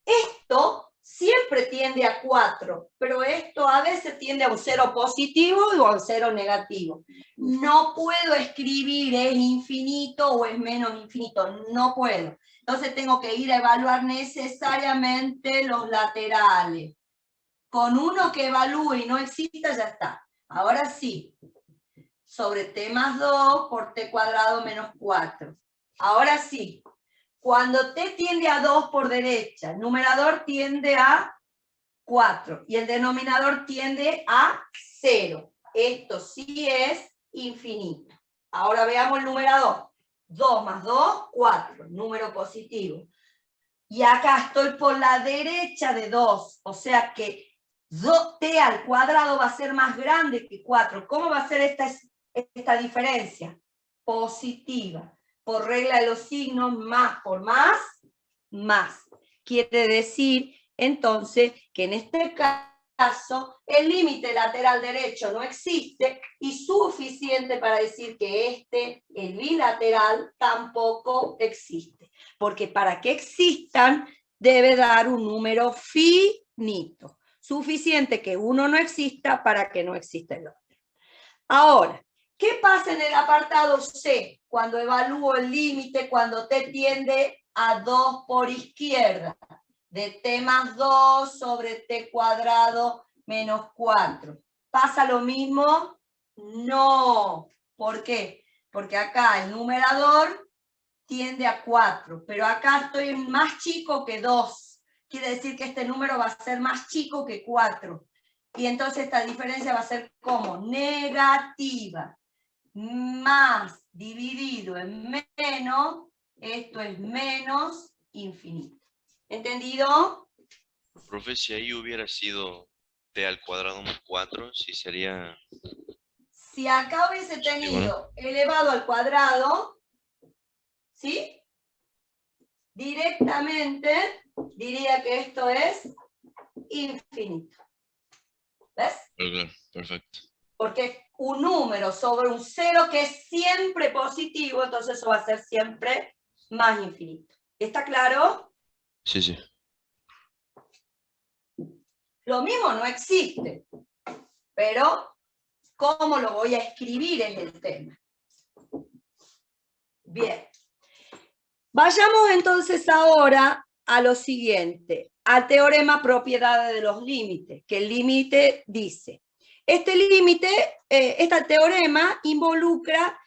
esto siempre tiende a 4, pero esto a veces tiende a un 0 positivo o a un 0 negativo. No puedo escribir es infinito o es menos infinito, no puedo. Entonces tengo que ir a evaluar necesariamente los laterales. Con uno que evalúe y no exista, ya está. Ahora sí, sobre t más 2 por t cuadrado menos 4. Ahora sí, cuando t tiende a 2 por derecha, el numerador tiende a 4 y el denominador tiende a 0. Esto sí es infinito. Ahora veamos el numerador. 2 más 2, 4, número positivo. Y acá estoy por la derecha de 2, o sea que t al cuadrado va a ser más grande que 4. ¿Cómo va a ser esta diferencia? Positiva. Por regla de los signos, más por más, más. Quiere decir, entonces, que en este caso, el límite lateral derecho no existe y suficiente para decir que el bilateral, tampoco existe. Porque para que existan, debe dar un número finito. Suficiente que uno no exista para que no exista el otro. Ahora, ¿qué pasa en el apartado C? Cuando evalúo el límite, cuando t tiende a 2 por izquierda, de t más 2 sobre t cuadrado menos 4. ¿Pasa lo mismo? No. ¿Por qué? Porque acá el numerador tiende a 4, pero acá estoy más chico que 2. Quiere decir que este número va a ser más chico que 4. Y entonces esta diferencia va a ser como negativa. Más dividido en menos, esto es menos infinito. ¿Entendido? Profe, si ahí hubiera sido t al cuadrado más 4, sí sería... Si acá hubiese tenido elevado al cuadrado, ¿sí? directamente diría que esto es infinito. ¿Ves? Claro, perfecto. Porque es un número sobre un 0 que es siempre positivo, entonces eso va a ser siempre más infinito. ¿Está claro? Sí, sí. Lo mismo no existe, pero ¿cómo lo voy a escribir es el tema? Bien. Vayamos entonces ahora a lo siguiente, al teorema propiedades de los límites, que el límite dice, este límite, este teorema involucra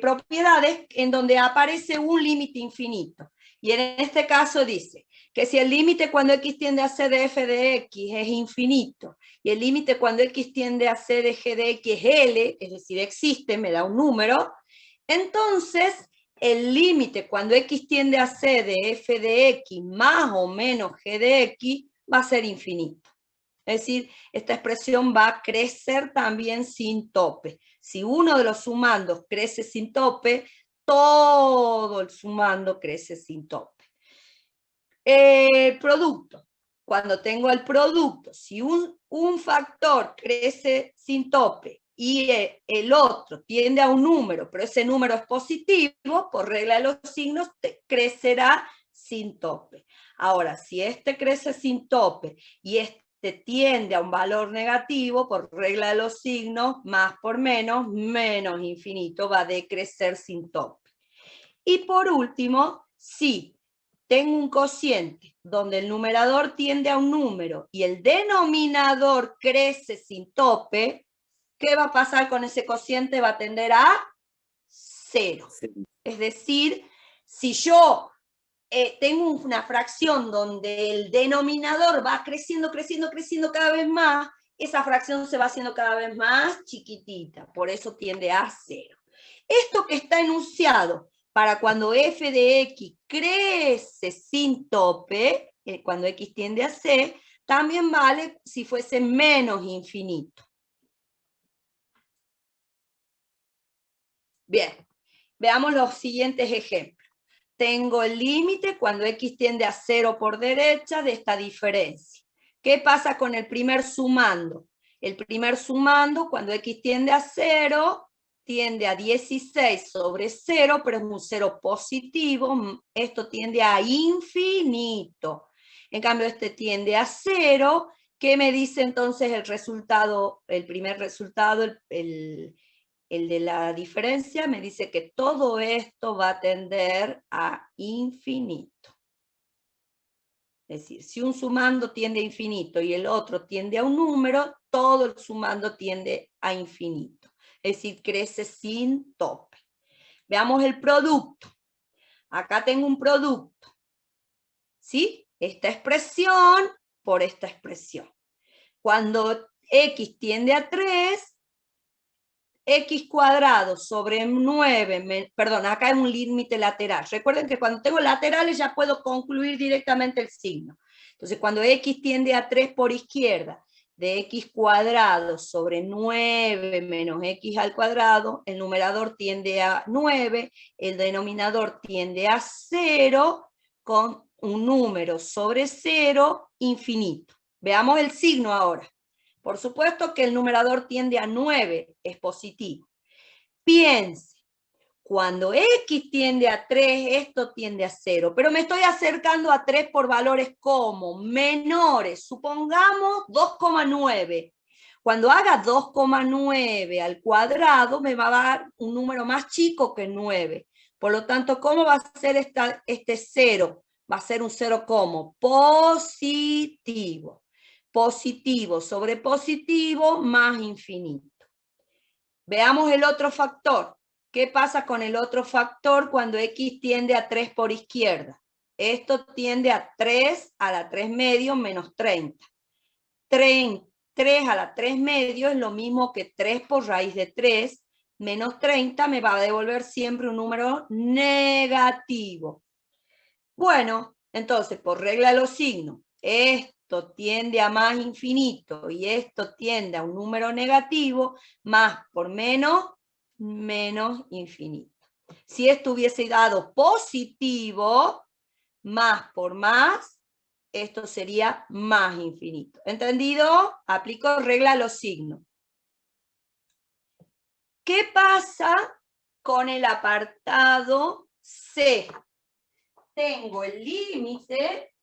propiedades en donde aparece un límite infinito. Y en este caso dice que si el límite cuando x tiende a c de f de x es infinito, y el límite cuando x tiende a c de g de x es L, es decir, existe, me da un número, entonces el límite cuando x tiende a c de f de x más o menos g de x va a ser infinito. Es decir, esta expresión va a crecer también sin tope. Si uno de los sumandos crece sin tope, todo el sumando crece sin tope. El producto. Cuando tengo el producto, si un factor crece sin tope y el otro tiende a un número, pero ese número es positivo, por regla de los signos, crecerá sin tope. Ahora, si este crece sin tope y este tiende a un valor negativo, por regla de los signos, más por menos, menos infinito, va a decrecer sin tope. Y por último, si tengo un cociente donde el numerador tiende a un número y el denominador crece sin tope, ¿qué va a pasar con ese cociente? Va a tender a 0. Es decir, si yo tengo una fracción donde el denominador va creciendo, creciendo, creciendo cada vez más, esa fracción se va haciendo cada vez más chiquitita, por eso tiende a 0. Esto que está enunciado para cuando f de x crece sin tope, cuando x tiende a c, también vale si fuese menos infinito. Bien, veamos los siguientes ejemplos. Tengo el límite cuando x tiende a 0 por derecha de esta diferencia. ¿Qué pasa con el primer sumando? El primer sumando cuando x tiende a 0, tiende a 16 sobre 0, pero es un 0 positivo. Esto tiende a infinito. En cambio, este tiende a 0. ¿Qué me dice entonces el resultado? El primer resultado, el de la diferencia, me dice que todo esto va a tender a infinito. Es decir, si un sumando tiende a infinito y el otro tiende a un número, todo el sumando tiende a infinito. Es decir, crece sin tope. Veamos el producto. Acá tengo un producto. ¿Sí? Esta expresión por esta expresión. Cuando x tiende a 3, x cuadrado sobre 9, perdón, acá es un límite lateral. Recuerden que cuando tengo laterales ya puedo concluir directamente el signo. Entonces, cuando x tiende a 3 por izquierda, de x cuadrado sobre 9 menos x al cuadrado, el numerador tiende a 9, el denominador tiende a 0, con un número sobre 0 infinito. Veamos el signo ahora. Por supuesto que el numerador tiende a 9, es positivo. Piense, cuando x tiende a 3, esto tiende a 0, pero me estoy acercando a 3 por valores como menores, supongamos 2,9. Cuando haga 2,9 al cuadrado, me va a dar un número más chico que 9. Por lo tanto, ¿cómo va a ser este 0? Va a ser un 0 como positivo. Positivo sobre positivo más infinito. Veamos el otro factor. ¿Qué pasa con el otro factor cuando x tiende a 3 por izquierda? Esto tiende a 3 a la 3 medio menos 30. 3 a la 3 medio es lo mismo que 3 por raíz de 3 menos 30 me va a devolver siempre un número negativo. Bueno, entonces por regla de los signos, esto tiende a más infinito y esto tiende a un número negativo, más por menos, menos infinito. Si esto hubiese dado positivo, más por más, esto sería más infinito. ¿Entendido? Aplico regla a los signos. ¿Qué pasa con el apartado C? Tengo el límite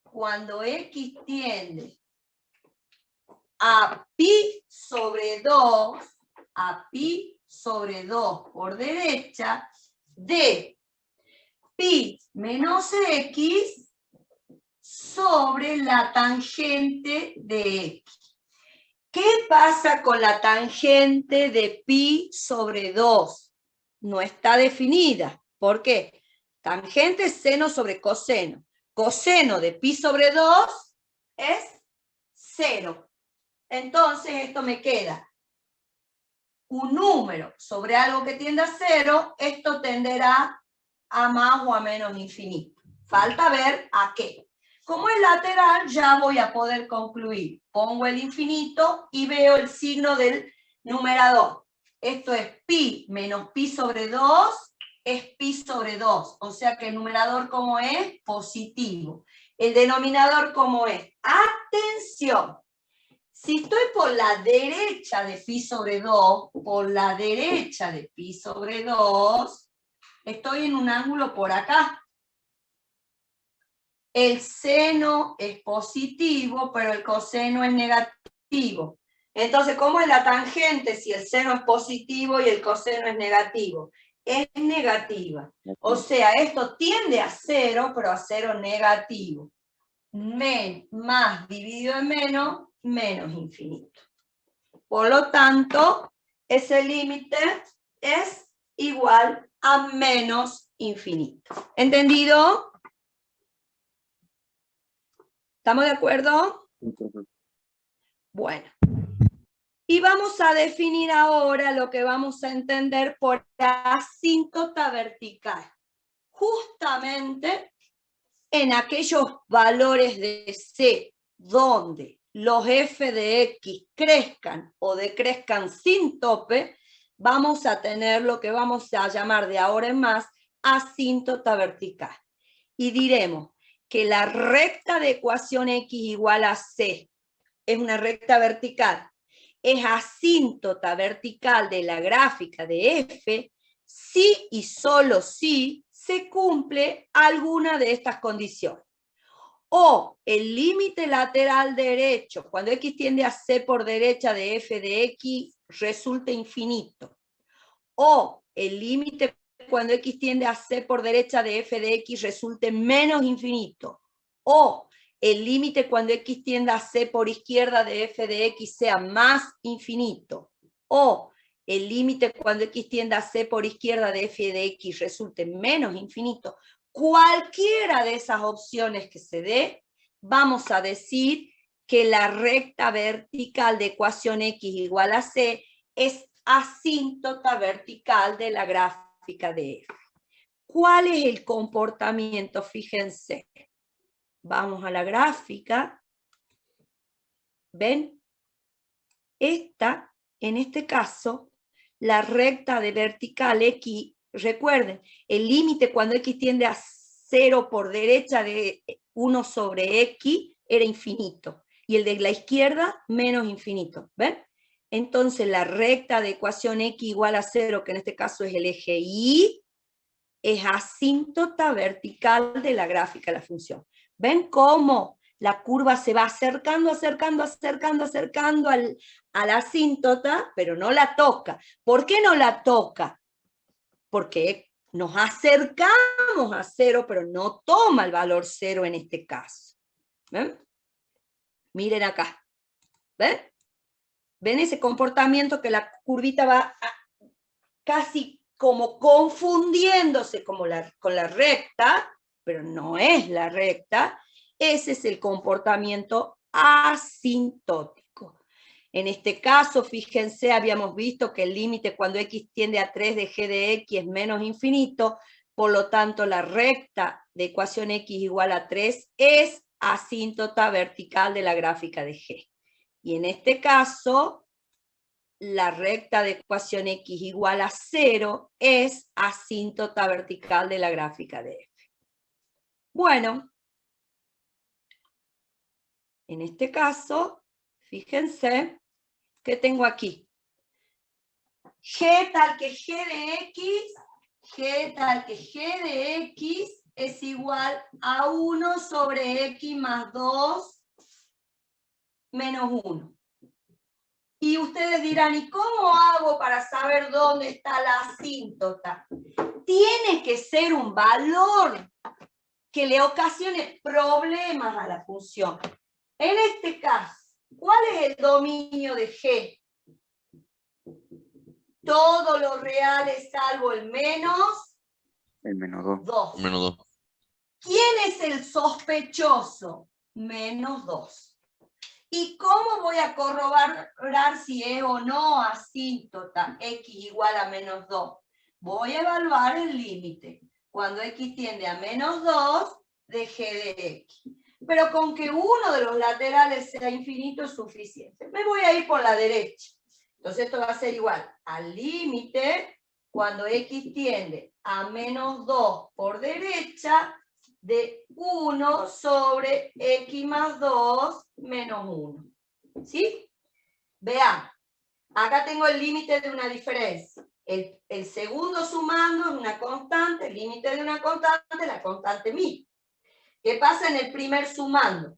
cuando x tiende a pi sobre 2, por derecha, de pi menos x sobre la tangente de x. ¿Qué pasa con la tangente de pi sobre 2? No está definida. ¿Por qué? Tangente es seno sobre coseno. Coseno de pi sobre 2 es 0. Entonces esto me queda un número sobre algo que tiende a 0, esto tenderá a más o a menos infinito. Falta ver a qué. Como es lateral, ya voy a poder concluir. Pongo el infinito y veo el signo del numerador. Esto es pi menos pi sobre 2, es pi sobre 2. O sea que el numerador, ¿cómo es? Positivo. El denominador, ¿cómo es? Atención. Si estoy por la derecha de pi sobre 2, estoy en un ángulo por acá. El seno es positivo, pero el coseno es negativo. Entonces, ¿cómo es la tangente si el seno es positivo y el coseno es negativo? Es negativa. O sea, esto tiende a 0, pero a 0 negativo. Más dividido en menos, menos infinito. Por lo tanto, ese límite es igual a menos infinito. ¿Entendido? ¿Estamos de acuerdo? Bueno. Y vamos a definir ahora lo que vamos a entender por asíntota vertical. Justamente en aquellos valores de C donde los f de x crezcan o decrezcan sin tope, vamos a tener lo que vamos a llamar de ahora en más asíntota vertical. Y diremos que la recta de ecuación x igual a c es una recta vertical, es asíntota vertical de la gráfica de f si y solo si se cumple alguna de estas condiciones. O el límite lateral derecho, cuando x tiende a c por derecha de f de x, resulta infinito. O el límite cuando x tiende a c por derecha de f de x resulte menos infinito. O el límite cuando x tiende a c por izquierda de f de x sea más infinito. O el límite cuando x tiende a c por izquierda de f de x resulte menos infinito. Cualquiera de esas opciones que se dé, vamos a decir que la recta vertical de ecuación x igual a c es asíntota vertical de la gráfica de f. ¿Cuál es el comportamiento? Fíjense. Vamos a la gráfica. ¿Ven? Esta, en este caso, la recta de vertical x, recuerden, el límite cuando x tiende a 0 por derecha de 1 sobre x era infinito. Y el de la izquierda, menos infinito. ¿Ven? Entonces la recta de ecuación x igual a 0, que en este caso es el eje y, es asíntota vertical de la gráfica de la función. ¿Ven cómo la curva se va acercando a la asíntota, pero no la toca? ¿Por qué no la toca? Porque nos acercamos a 0, pero no toma el valor 0 en este caso. ¿Ven? Miren acá. ¿Ven? ¿Ven ese comportamiento que la curvita va casi como confundiéndose con la recta, pero no es la recta? Ese es el comportamiento asintótico. En este caso, fíjense, habíamos visto que el límite cuando x tiende a 3 de g de x es menos infinito, por lo tanto la recta de ecuación x igual a 3 es asíntota vertical de la gráfica de g. Y en este caso, la recta de ecuación x igual a 0 es asíntota vertical de la gráfica de f. Bueno, en este caso, fíjense que tengo aquí. G tal que G de X es igual a 1 sobre X más 2 menos 1. Y ustedes dirán, ¿y cómo hago para saber dónde está la asíntota? Tiene que ser un valor que le ocasione problemas a la función. En este caso, ¿cuál es el dominio de G? Todo lo real es salvo el menos. El menos 2. Menos 2. ¿Quién es el sospechoso? Menos 2. ¿Y cómo voy a corroborar si es o no asíntota x igual a menos 2? Voy a evaluar el límite. Cuando x tiende a menos 2 de g de x. Pero con que uno de los laterales sea infinito es suficiente. Me voy a ir por la derecha. Entonces esto va a ser igual al límite cuando x tiende a menos 2 por derecha de 1 sobre x más 2 menos 1. ¿Sí? Vean, acá tengo el límite de una diferencia. El segundo sumando es una constante, el límite de una constante, la constante mi. ¿Qué pasa en el primer sumando?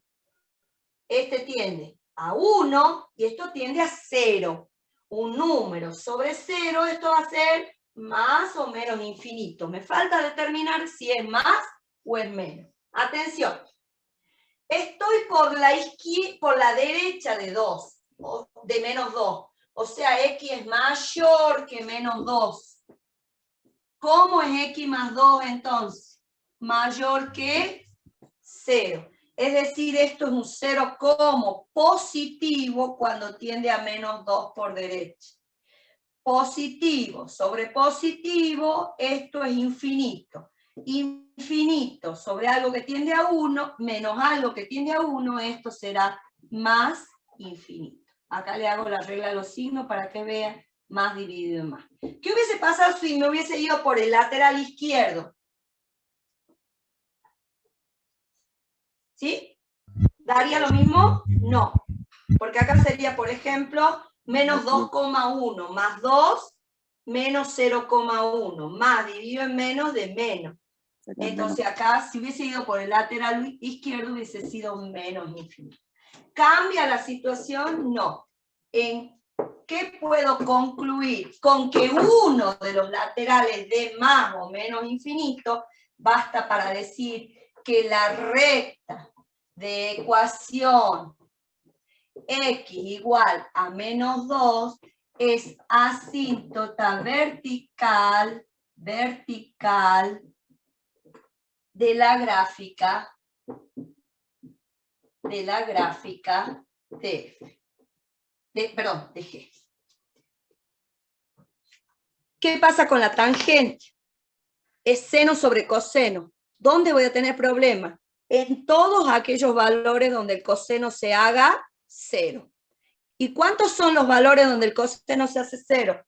Este tiende a 1 y esto tiende a 0. Un número sobre 0, esto va a ser más o menos infinito. Me falta determinar si es más o es menos. Atención. Estoy por la derecha de 2, de menos 2. O sea, x es mayor que menos 2. ¿Cómo es x más 2 entonces? Mayor que 0. Es decir, esto es un 0 como positivo cuando tiende a menos 2 por derecha. Positivo sobre positivo, esto es infinito. Infinito sobre algo que tiende a 1, menos algo que tiende a 1, esto será más infinito. Acá le hago la regla de los signos para que vean más dividido en más. ¿Qué hubiese pasado si me hubiese ido por el lateral izquierdo? ¿Sí? ¿Daría lo mismo? No. Porque acá sería, por ejemplo, menos 2,1 más 2 menos 0,1 más dividido en menos de menos. Entonces acá, si hubiese ido por el lateral izquierdo, hubiese sido menos infinito. ¿Cambia la situación? No. ¿En qué puedo concluir? Con que uno de los laterales dé más o menos infinito, basta para decir que la recta de ecuación x igual a menos 2 es asíntota vertical de la gráfica de F. De G. ¿Qué pasa con la tangente? Es seno sobre coseno. ¿Dónde voy a tener problemas? En todos aquellos valores donde el coseno se haga 0. ¿Y cuántos son los valores donde el coseno se hace 0?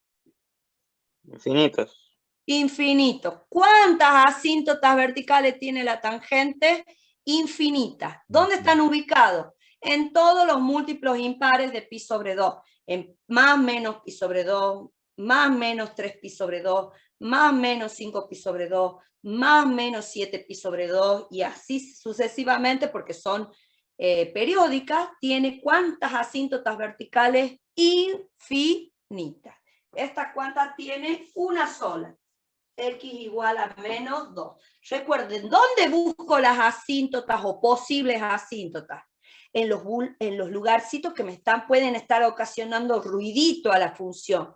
Infinitos. Infinito. ¿Cuántas asíntotas verticales tiene la tangente? Infinitas. ¿Dónde están ubicados? En todos los múltiplos impares de pi sobre 2. En más menos pi sobre 2, más menos 3 pi sobre 2, más menos 5 pi sobre 2, más menos 7 pi sobre 2, y así sucesivamente, porque son periódicas. Tiene ¿cuántas asíntotas verticales? Infinitas. ¿Esta cuántas tiene? Una sola. X igual a menos 2. Recuerden, ¿dónde busco las asíntotas o posibles asíntotas? En los lugarcitos que pueden estar ocasionando ruidito a la función.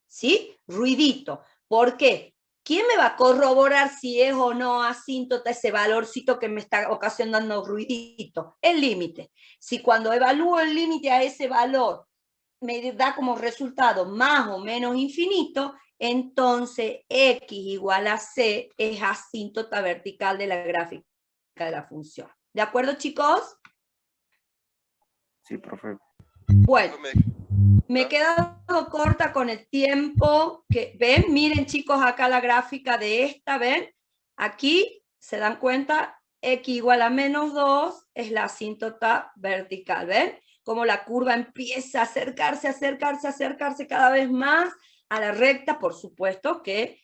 ¿Sí? Ruidito. ¿Por qué? ¿Quién me va a corroborar si es o no asíntota ese valorcito que me está ocasionando ruidito? El límite. Si cuando evalúo el límite a ese valor me da como resultado más o menos infinito, entonces x igual a c es asíntota vertical de la gráfica de la función. ¿De acuerdo, chicos? Sí, profe. Bueno, me he quedado corta con el tiempo. ¿Ven? Miren, chicos, acá la gráfica de esta, ¿ven? Aquí, ¿se dan cuenta? X igual a menos 2 es la asíntota vertical, ¿ven? Como la curva empieza a acercarse, acercarse, acercarse cada vez más a la recta, por supuesto que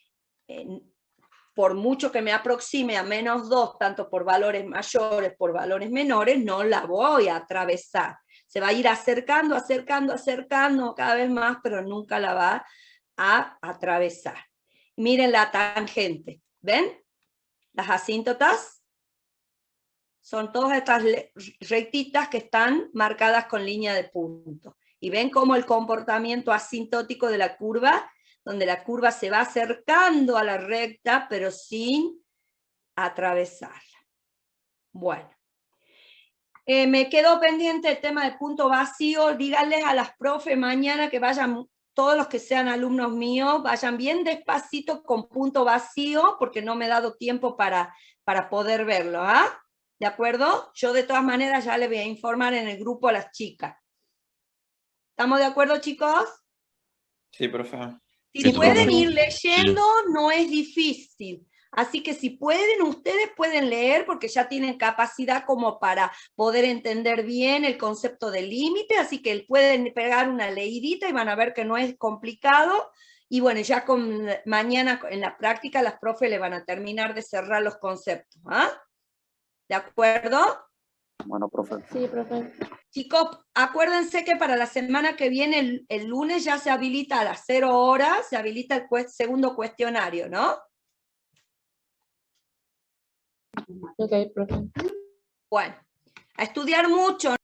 por mucho que me aproxime a menos 2, tanto por valores mayores, por valores menores, no la voy a atravesar. Se va a ir acercando, acercando, acercando cada vez más, pero nunca la va a atravesar. Miren la tangente, ¿ven? Las asíntotas son todas estas rectitas que están marcadas con línea de punto. Y ven cómo el comportamiento asintótico de la curva, donde la curva se va acercando a la recta, pero sin atravesarla. Bueno. Me quedó pendiente el tema del punto vacío. Díganles a las profes mañana que vayan, todos los que sean alumnos míos, vayan bien despacito con punto vacío, porque no me he dado tiempo para poder verlo, ¿ah? ¿De acuerdo? Yo de todas maneras ya les voy a informar en el grupo a las chicas. ¿Estamos de acuerdo, chicos? Sí, profe. Si pueden ir leyendo, no es difícil. Así que si pueden, ustedes pueden leer porque ya tienen capacidad como para poder entender bien el concepto del límite, así que pueden pegar una leidita y van a ver que no es complicado. Y bueno, ya mañana en la práctica las profes le van a terminar de cerrar los conceptos. ¿Ah? ¿De acuerdo? Bueno, profe. Sí, profe. Chicos, acuérdense que para la semana que viene, el lunes ya se habilita a las 0 horas, se habilita el segundo cuestionario, ¿no? Ok, profe. Bueno, a estudiar mucho.